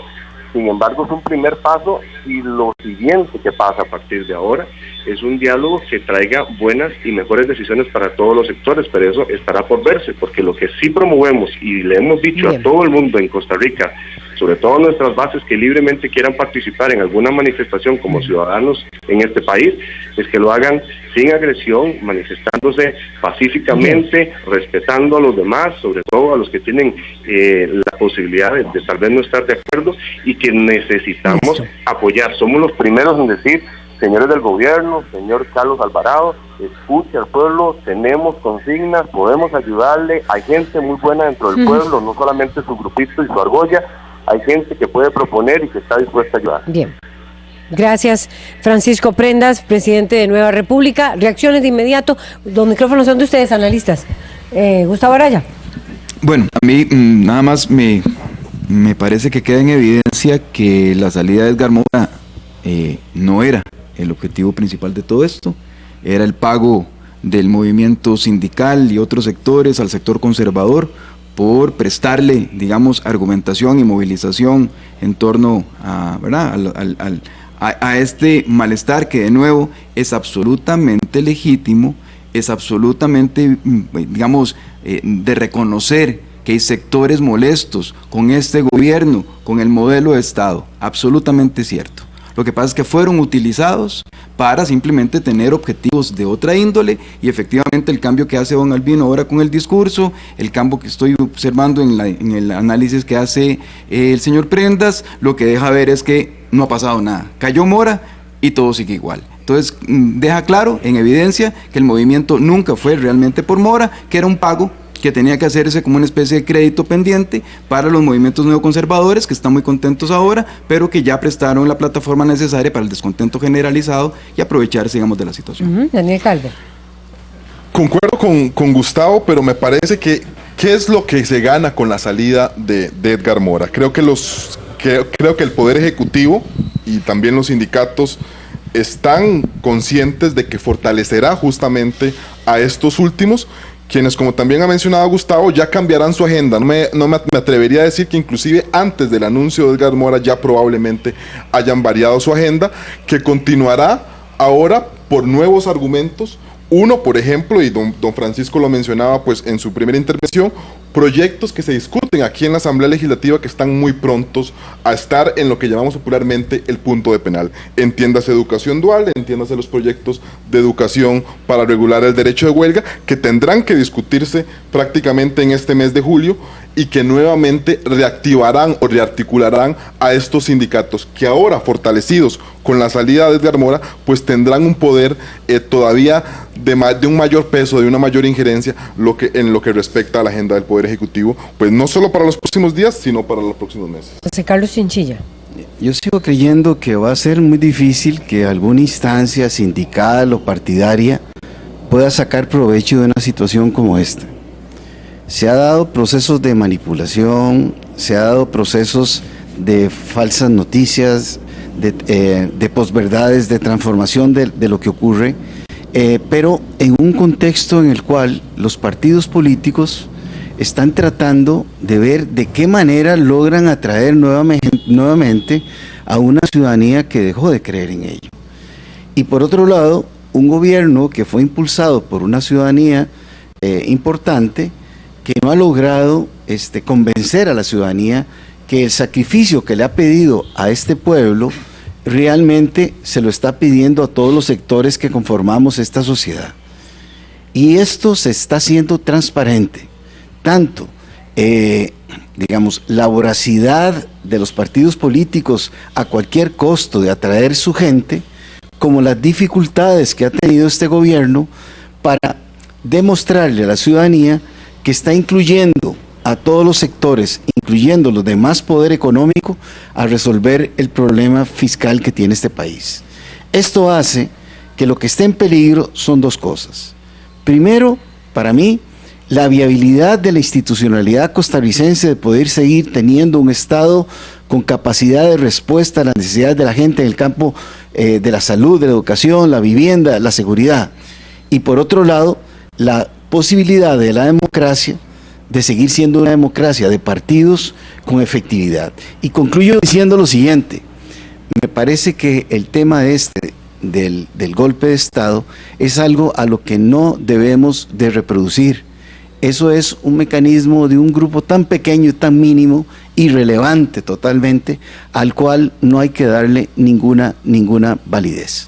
Sin embargo, es un primer paso, y lo siguiente que pasa a partir de ahora es un diálogo que traiga buenas y mejores decisiones para todos los sectores, pero eso estará por verse, porque lo que sí promovemos y le hemos dicho a todo el mundo en Costa Rica, sobre todo a nuestras bases que libremente quieran participar en alguna manifestación como ciudadanos en este país, es que lo hagan sin agresión, manifestándose pacíficamente, respetando a los demás, sobre todo a los que tienen la posibilidad de tal vez no estar de acuerdo, y que necesitamos apoyar. Somos los primeros en decir: señores del gobierno, señor Carlos Alvarado, escuche al pueblo, tenemos consignas, podemos ayudarle, hay gente muy buena dentro del pueblo, no solamente su grupito y su argolla, hay gente que puede proponer y que está dispuesta a ayudar. Bien. Gracias, Francisco Prendas, presidente de Nueva República. Reacciones de inmediato. Los micrófonos son de ustedes, analistas. Gustavo Araya. Bueno, a mí nada más me parece que queda en evidencia que la salida de Edgar Mora no era el objetivo principal de todo esto, era el pago del movimiento sindical y otros sectores al sector conservador por prestarle, digamos, argumentación y movilización en torno a, ¿verdad?, a este malestar que de nuevo es absolutamente legítimo, es absolutamente, digamos, de reconocer que hay sectores molestos con este gobierno, con el modelo de Estado, absolutamente cierto. Lo que pasa es que fueron utilizados para simplemente tener objetivos de otra índole, y efectivamente el cambio que hace don Albino ahora con el discurso, el cambio que estoy observando en el análisis que hace el señor Prendas, lo que deja ver es que no ha pasado nada. Cayó Mora y todo sigue igual. Entonces deja claro, en evidencia, que el movimiento nunca fue realmente por Mora, que era un pago que tenía que hacerse como una especie de crédito pendiente para los movimientos neoconservadores, que están muy contentos ahora, pero que ya prestaron la plataforma necesaria para el descontento generalizado y aprovecharse, digamos, de la situación. Daniel Calder. Concuerdo con Gustavo, pero me parece que ¿qué es lo que se gana con la salida de Edgar Mora? Creo que el Poder Ejecutivo y también los sindicatos están conscientes de que fortalecerá justamente a estos últimos, quienes, como también ha mencionado Gustavo, ya cambiarán su agenda. No me atrevería a decir que inclusive antes del anuncio de Edgar Mora ya probablemente hayan variado su agenda, que continuará ahora por nuevos argumentos. Uno, por ejemplo, y don Francisco lo mencionaba pues en su primera intervención, proyectos que se discuten aquí en la Asamblea Legislativa que están muy prontos a estar en lo que llamamos popularmente el punto de penal. Entiéndase educación dual, entiéndase los proyectos de educación para regular el derecho de huelga, que tendrán que discutirse prácticamente en este mes de julio y que nuevamente reactivarán o rearticularán a estos sindicatos que ahora, fortalecidos con la salida de Edgar Mora, pues tendrán un poder todavía de un mayor peso, de una mayor injerencia en lo que respecta a la agenda del Poder Ejecutivo, pues no solo para los próximos días, sino para los próximos meses. José Carlos Chinchilla. Yo sigo creyendo que va a ser muy difícil que alguna instancia sindical o partidaria pueda sacar provecho de una situación como esta. Se ha dado procesos de manipulación, se ha dado procesos de falsas noticias, de posverdades, de transformación de lo que ocurre, pero en un contexto en el cual los partidos políticos están tratando de ver de qué manera logran atraer nuevamente a una ciudadanía que dejó de creer en ello. Y por otro lado, un gobierno que fue impulsado por una ciudadanía importante, que no ha logrado convencer a la ciudadanía que el sacrificio que le ha pedido a este pueblo realmente se lo está pidiendo a todos los sectores que conformamos esta sociedad. Y esto se está haciendo transparente, tanto, la voracidad de los partidos políticos a cualquier costo de atraer su gente, como las dificultades que ha tenido este gobierno para demostrarle a la ciudadanía que está incluyendo a todos los sectores, incluyendo los de más poder económico, a resolver el problema fiscal que tiene este país. Esto hace que lo que esté en peligro son dos cosas. Primero, para mí, la viabilidad de la institucionalidad costarricense de poder seguir teniendo un Estado con capacidad de respuesta a las necesidades de la gente en el campo de la salud, de la educación, la vivienda, la seguridad. Y por otro lado, la posibilidad de la democracia de seguir siendo una democracia de partidos con efectividad. Y concluyo diciendo lo siguiente: me parece que el tema del golpe de Estado es algo a lo que no debemos de reproducir. Eso es un mecanismo de un grupo tan pequeño y tan mínimo, irrelevante totalmente, al cual no hay que darle ninguna validez.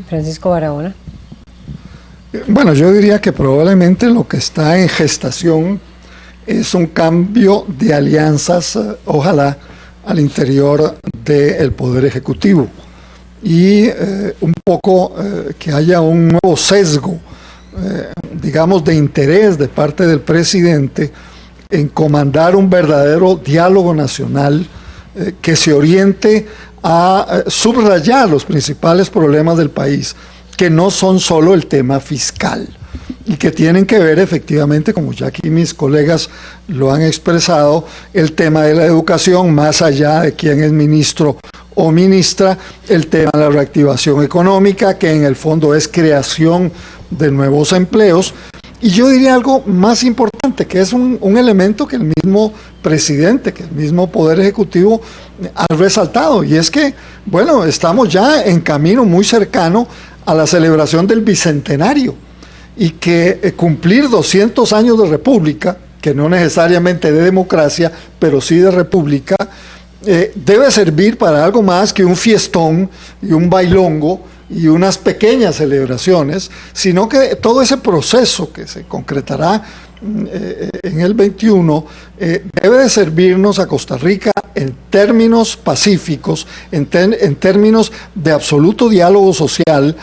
Francisco Barahona. Bueno, yo diría que probablemente lo que está en gestación es un cambio de alianzas, ojalá, al interior del Poder Ejecutivo. Y un poco que haya un nuevo sesgo, digamos, de interés de parte del presidente en comandar un verdadero diálogo nacional que se oriente a subrayar los principales problemas del país, que no son solo el tema fiscal y que tienen que ver efectivamente, como ya aquí mis colegas lo han expresado, el tema de la educación, más allá de quién es ministro o ministra, el tema de la reactivación económica, que en el fondo es creación de nuevos empleos. Y yo diría algo más importante, que es un elemento que el mismo presidente, que el mismo Poder Ejecutivo ha resaltado, y es que, bueno, estamos ya en camino muy cercano a la celebración del Bicentenario, y que cumplir 200 años de república, que no necesariamente de democracia, pero sí de república, debe servir para algo más que un fiestón y un bailongo y unas pequeñas celebraciones, sino que todo ese proceso que se concretará en el 21 debe de servirnos a Costa Rica en términos pacíficos, en términos de absoluto diálogo social,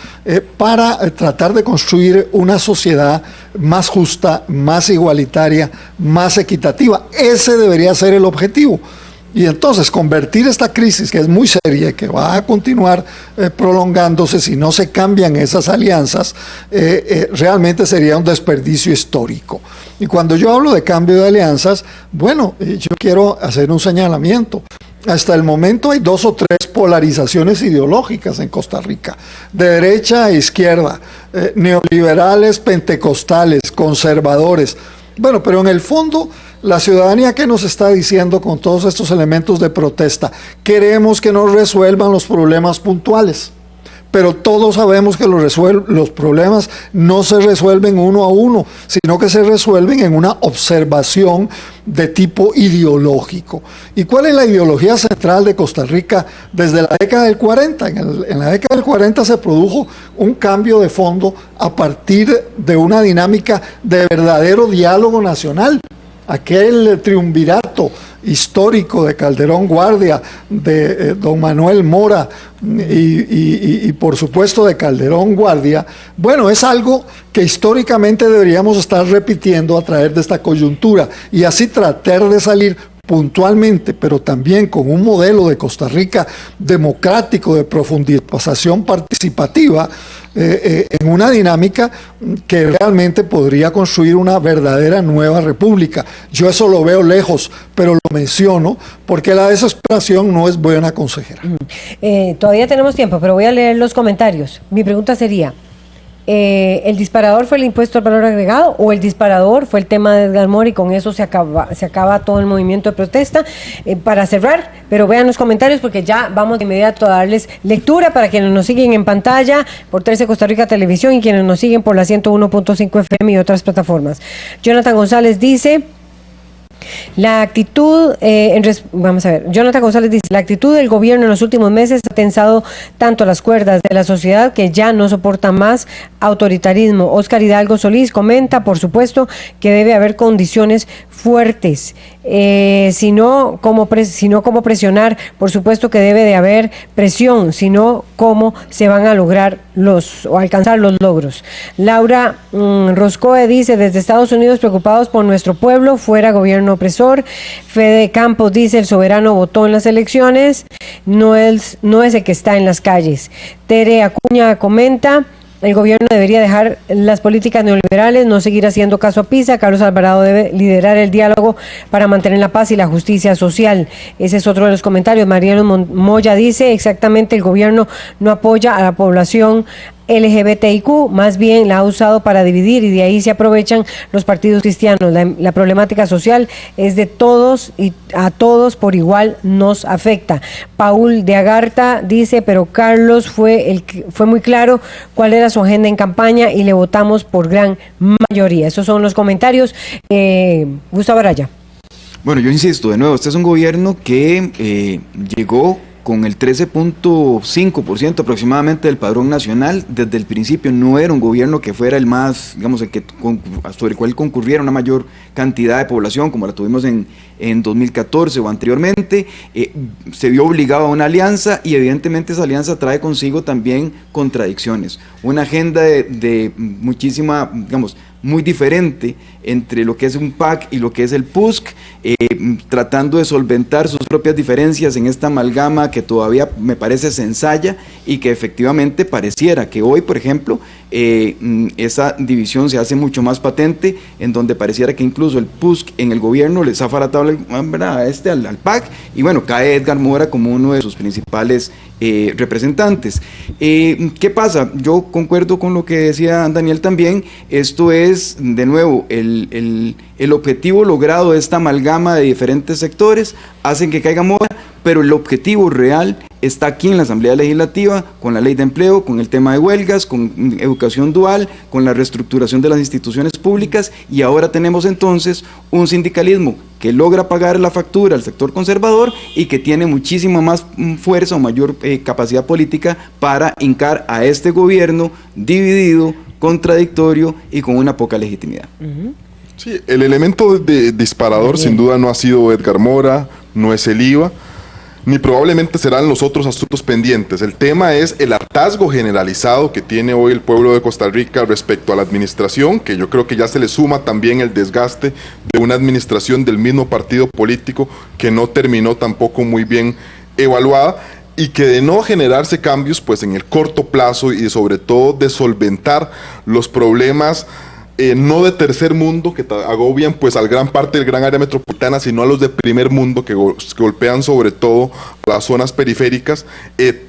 para tratar de construir una sociedad más justa, más igualitaria, más equitativa. Ese debería ser el objetivo. Y entonces convertir esta crisis, que es muy seria y que va a continuar prolongándose si no se cambian esas alianzas, realmente sería un desperdicio histórico. Y cuando yo hablo de cambio de alianzas, bueno, yo quiero hacer un señalamiento. hasta el momento hay 2 o 3 polarizaciones ideológicas en Costa Rica, de derecha a izquierda, neoliberales, pentecostales, conservadores. Bueno, pero en el fondo, la ciudadanía, ¿qué nos está diciendo con todos estos elementos de protesta? Queremos que nos resuelvan los problemas puntuales. Pero todos sabemos que los problemas no se resuelven uno a uno, sino que se resuelven en una observación de tipo ideológico. ¿Y cuál es la ideología central de Costa Rica desde la década del 40? En la década del 40 se produjo un cambio de fondo a partir de una dinámica de verdadero diálogo nacional. Aquel triunvirato histórico de Calderón Guardia, de don Manuel Mora y por supuesto de Calderón Guardia, bueno, es algo que históricamente deberíamos estar repitiendo a través de esta coyuntura y así tratar de salir puntualmente, pero también con un modelo de Costa Rica democrático, de profundización participativa, en una dinámica que realmente podría construir una verdadera nueva república. Yo eso lo veo lejos, pero lo menciono porque la desesperación no es buena consejera. Todavía tenemos tiempo, pero voy a leer los comentarios. Mi pregunta sería, ¿el disparador fue el impuesto al valor agregado o el disparador fue el tema de Edgar Mora y con eso se acaba todo el movimiento de protesta? Para cerrar, pero vean los comentarios porque ya vamos de inmediato a darles lectura para quienes nos siguen en pantalla por 13 Costa Rica Televisión y quienes nos siguen por la 101.5 FM y otras plataformas. Jonathan González dice... La actitud, vamos a ver, Jonathan González dice, la actitud del gobierno en los últimos meses ha tensado tanto las cuerdas de la sociedad que ya no soporta más autoritarismo. Oscar Hidalgo Solís comenta, por supuesto, que debe haber condiciones fuertes, sino cómo presionar, por supuesto que debe de haber presión, sino cómo se van a lograr o alcanzar los logros. Laura Roscoe dice, desde Estados Unidos preocupados por nuestro pueblo, fuera gobierno opresor. Fede Campos dice, el soberano votó en las elecciones, no es el que está en las calles. Tere Acuña comenta, el gobierno debería dejar las políticas neoliberales, no seguir haciendo caso a PISA. Carlos Alvarado debe liderar el diálogo para mantener la paz y la justicia social. Ese es otro de los comentarios. Mariano Moya dice, exactamente, el gobierno no apoya a la población LGBTIQ, más bien la ha usado para dividir y de ahí se aprovechan los partidos cristianos. La problemática social es de todos y a todos por igual nos afecta. Paul de Agarta dice, pero Carlos fue muy claro cuál era su agenda en campaña y le votamos por gran mayoría. Esos son los comentarios. Gustavo Araya. Bueno, yo insisto, de nuevo, este es un gobierno que llegó con el 13.5% aproximadamente del padrón nacional. Desde el principio no era un gobierno que fuera el más, digamos, sobre el cual concurriera una mayor cantidad de población, como la tuvimos en 2014 o anteriormente. Se vio obligado a una alianza y evidentemente esa alianza trae consigo también contradicciones. Una agenda de muchísima, digamos, muy diferente entre lo que es un PAC y lo que es el PUSC, tratando de solventar sus propias diferencias en esta amalgama que todavía me parece se ensaya y que efectivamente pareciera que hoy, por ejemplo, esa división se hace mucho más patente, en donde pareciera que incluso el PUSC en el gobierno le zafa la tabla al PAC, y bueno, cae Edgar Mora como uno de sus principales representantes. ¿Qué pasa? Yo concuerdo con lo que decía Daniel también. Esto es, de nuevo, el objetivo logrado de esta amalgama de diferentes sectores, hacen que caiga Mora, pero el objetivo real está aquí en la Asamblea Legislativa, con la ley de empleo, con el tema de huelgas, con educación dual, con la reestructuración de las instituciones públicas, y ahora tenemos entonces un sindicalismo que logra pagar la factura al sector conservador y que tiene muchísima más fuerza o mayor capacidad política para hincar a este gobierno dividido, contradictorio y con una poca legitimidad. Sí, el elemento de disparador sin duda no ha sido Edgar Mora, no es el IVA, ni probablemente serán los otros asuntos pendientes. El tema es el hartazgo generalizado que tiene hoy el pueblo de Costa Rica respecto a la administración, que yo creo que ya se le suma también el desgaste de una administración del mismo partido político que no terminó tampoco muy bien evaluada, y que de no generarse cambios pues en el corto plazo y sobre todo de solventar los problemas no de tercer mundo, que agobian pues al gran parte del gran área metropolitana, sino a los de primer mundo, que golpean sobre todo las zonas periféricas,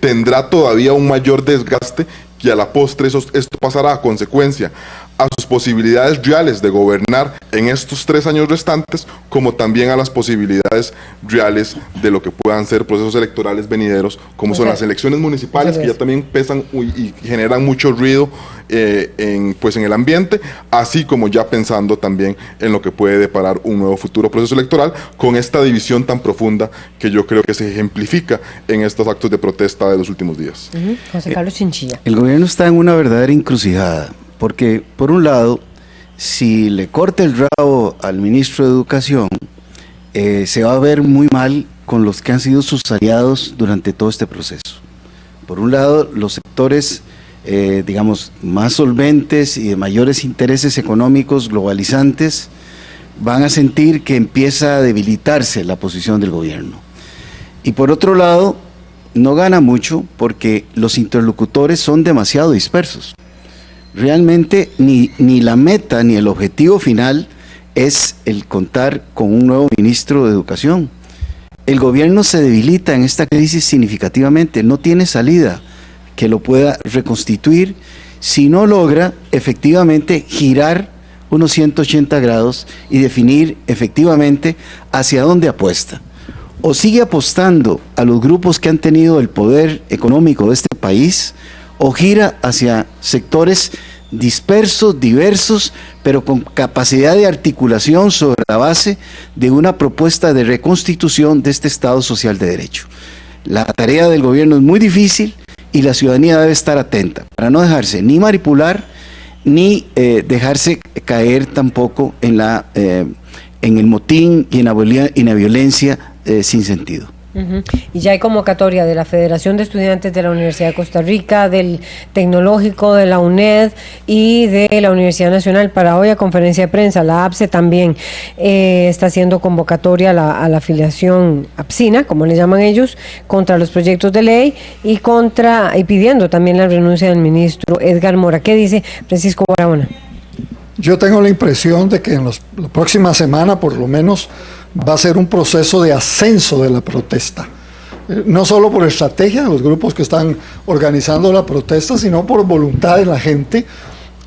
tendrá todavía un mayor desgaste, y a la postre esto pasará a consecuencia a sus posibilidades reales de gobernar en estos 3 años restantes, como también a las posibilidades reales de lo que puedan ser procesos electorales venideros, como son las elecciones municipales, que ya también pesan y generan mucho ruido en el ambiente, así como ya pensando también en lo que puede deparar un nuevo futuro proceso electoral, con esta división tan profunda que yo creo que se ejemplifica en estos actos de protesta de los últimos días. José Carlos Chinchilla. El gobierno está en una verdadera encrucijada, porque por un lado, si le corta el rabo al ministro de Educación, se va a ver muy mal con los que han sido sus aliados durante todo este proceso. Por un lado, los sectores, digamos, más solventes y de mayores intereses económicos globalizantes van a sentir que empieza a debilitarse la posición del gobierno. Y por otro lado, no gana mucho porque los interlocutores son demasiado dispersos. Realmente ni la meta ni el objetivo final es el contar con un nuevo ministro de Educación. El gobierno se debilita en esta crisis significativamente, no tiene salida que lo pueda reconstituir si no logra efectivamente girar unos 180 grados y definir efectivamente hacia dónde apuesta. O sigue apostando a los grupos que han tenido el poder económico de este país, o gira hacia sectores dispersos, diversos, pero con capacidad de articulación sobre la base de una propuesta de reconstitución de este Estado social de derecho. La tarea del gobierno es muy difícil y la ciudadanía debe estar atenta para no dejarse ni manipular ni dejarse caer tampoco en el motín y en la violencia sin sentido. Y ya hay convocatoria de la Federación de Estudiantes de la Universidad de Costa Rica, del Tecnológico, de la UNED y de la Universidad Nacional para hoy a conferencia de prensa. La APSE también está haciendo convocatoria a la afiliación APSINA, como le llaman ellos, contra los proyectos de ley y pidiendo también la renuncia del ministro Edgar Mora. ¿Qué dice Francisco Barahona? Yo tengo la impresión de que en la próxima semana, por lo menos, va a ser un proceso de ascenso de la protesta. No solo por estrategia de los grupos que están organizando la protesta, sino por voluntad de la gente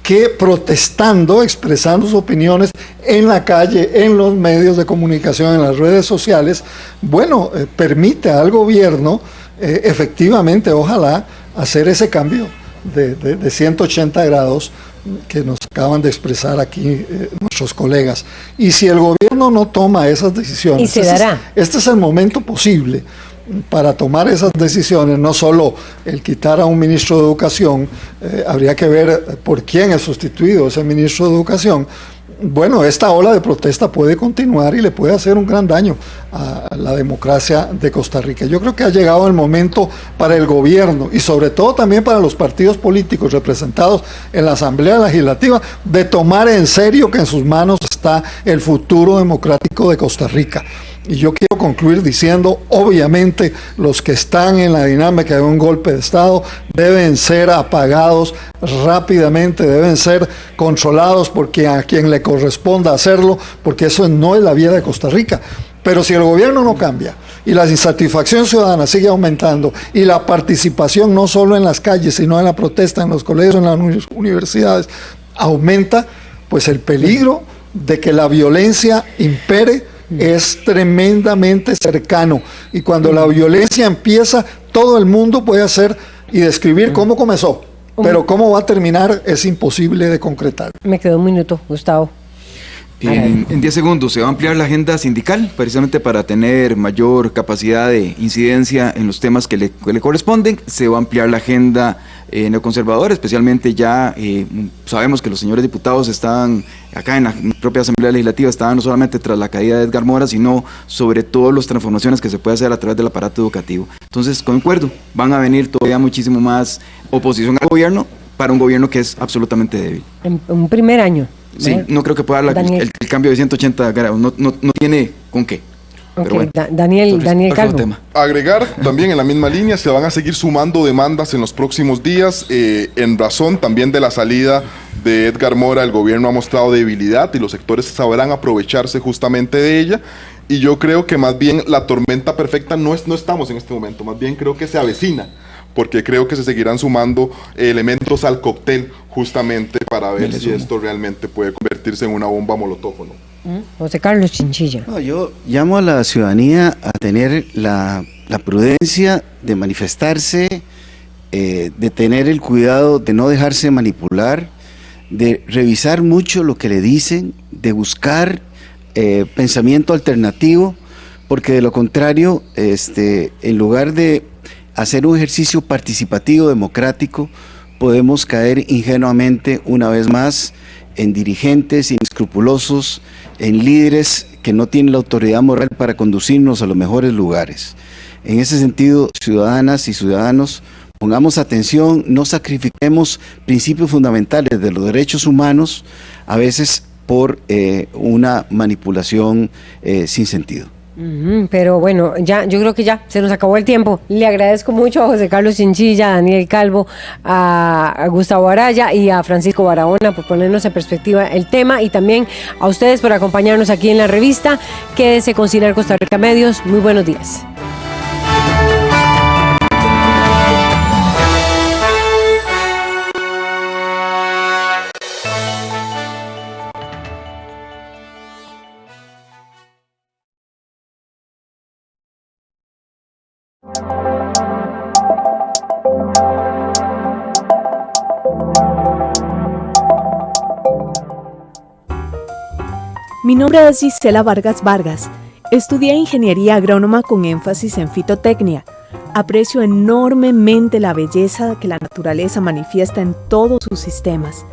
que protestando, expresando sus opiniones en la calle, en los medios de comunicación, en las redes sociales, permite al gobierno efectivamente, ojalá, hacer ese cambio de 180 grados que nos acaban de expresar aquí nuestros colegas. Y si el gobierno no toma esas decisiones, y se dará. Este es el momento posible para tomar esas decisiones, no solo el quitar a un ministro de Educación, habría que ver por quién es sustituido ese ministro de Educación. Bueno, esta ola de protesta puede continuar y le puede hacer un gran daño a la democracia de Costa Rica. Yo creo que ha llegado el momento para el gobierno y sobre todo también para los partidos políticos representados en la Asamblea Legislativa de tomar en serio que en sus manos está el futuro democrático de Costa Rica. Y yo quiero concluir diciendo, obviamente, los que están en la dinámica de un golpe de Estado deben ser apagados rápidamente, deben ser controlados porque a quien le corresponda hacerlo, porque eso no es la vía de Costa Rica. Pero si el gobierno no cambia y la insatisfacción ciudadana sigue aumentando y la participación no solo en las calles, sino en la protesta, en los colegios, en las universidades, aumenta, pues el peligro de que la violencia impere es tremendamente cercano. Y cuando la violencia empieza, todo el mundo puede hacer y describir cómo comenzó, pero cómo va a terminar es imposible de concretar. Me quedó un minuto, Gustavo. En 10 segundos, se va a ampliar la agenda sindical precisamente para tener mayor capacidad de incidencia en los temas que le corresponden. Se va a ampliar la agenda neoconservadora, especialmente ya sabemos que los señores diputados estaban acá en la propia Asamblea Legislativa, estaban no solamente tras la caída de Edgar Mora, sino sobre todo las transformaciones que se puede hacer a través del aparato educativo. Entonces, concuerdo, van a venir todavía muchísimo más oposición al gobierno para un gobierno que es absolutamente débil. En un primer año. Sí, no creo que pueda dar el cambio de 180 grados, no tiene con qué. Pero bueno, Daniel Calvo. tema. Agregar también en la misma línea, se van a seguir sumando demandas en los próximos días, en razón también de la salida de Edgar Mora. El gobierno ha mostrado debilidad y los sectores sabrán aprovecharse justamente de ella. Y yo creo que más bien la tormenta perfecta no estamos en este momento, más bien creo que se avecina, porque creo que se seguirán sumando elementos al cóctel justamente para ver si esto realmente puede convertirse en una bomba molotov o no. José Carlos Chinchilla. No, yo llamo a la ciudadanía a tener la prudencia de manifestarse, de tener el cuidado de no dejarse manipular, de revisar mucho lo que le dicen, de buscar pensamiento alternativo, porque de lo contrario, en lugar de hacer un ejercicio participativo democrático, podemos caer ingenuamente una vez más en dirigentes inescrupulosos, en líderes que no tienen la autoridad moral para conducirnos a los mejores lugares. En ese sentido, ciudadanas y ciudadanos, pongamos atención, no sacrifiquemos principios fundamentales de los derechos humanos, a veces por una manipulación sin sentido. Pero bueno, ya yo creo que ya se nos acabó el tiempo. Le agradezco mucho a José Carlos Chinchilla, a Daniel Calvo, a Gustavo Araya y a Francisco Barahona por ponernos en perspectiva el tema, y también a ustedes por acompañarnos aquí en la revista. Quédese con Cinar Costa Rica Medios. Muy buenos días. Mi nombre es Gisela Vargas Vargas. Estudié ingeniería agrónoma con énfasis en fitotecnia. Aprecio enormemente la belleza que la naturaleza manifiesta en todos sus sistemas.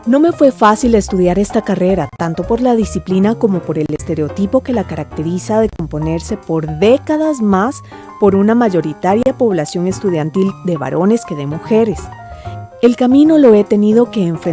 No me fue fácil estudiar esta carrera, tanto por la disciplina como por el estereotipo que la caracteriza de componerse por décadas más por una mayoritaria población estudiantil de varones que de mujeres. El camino lo he tenido que enfrentar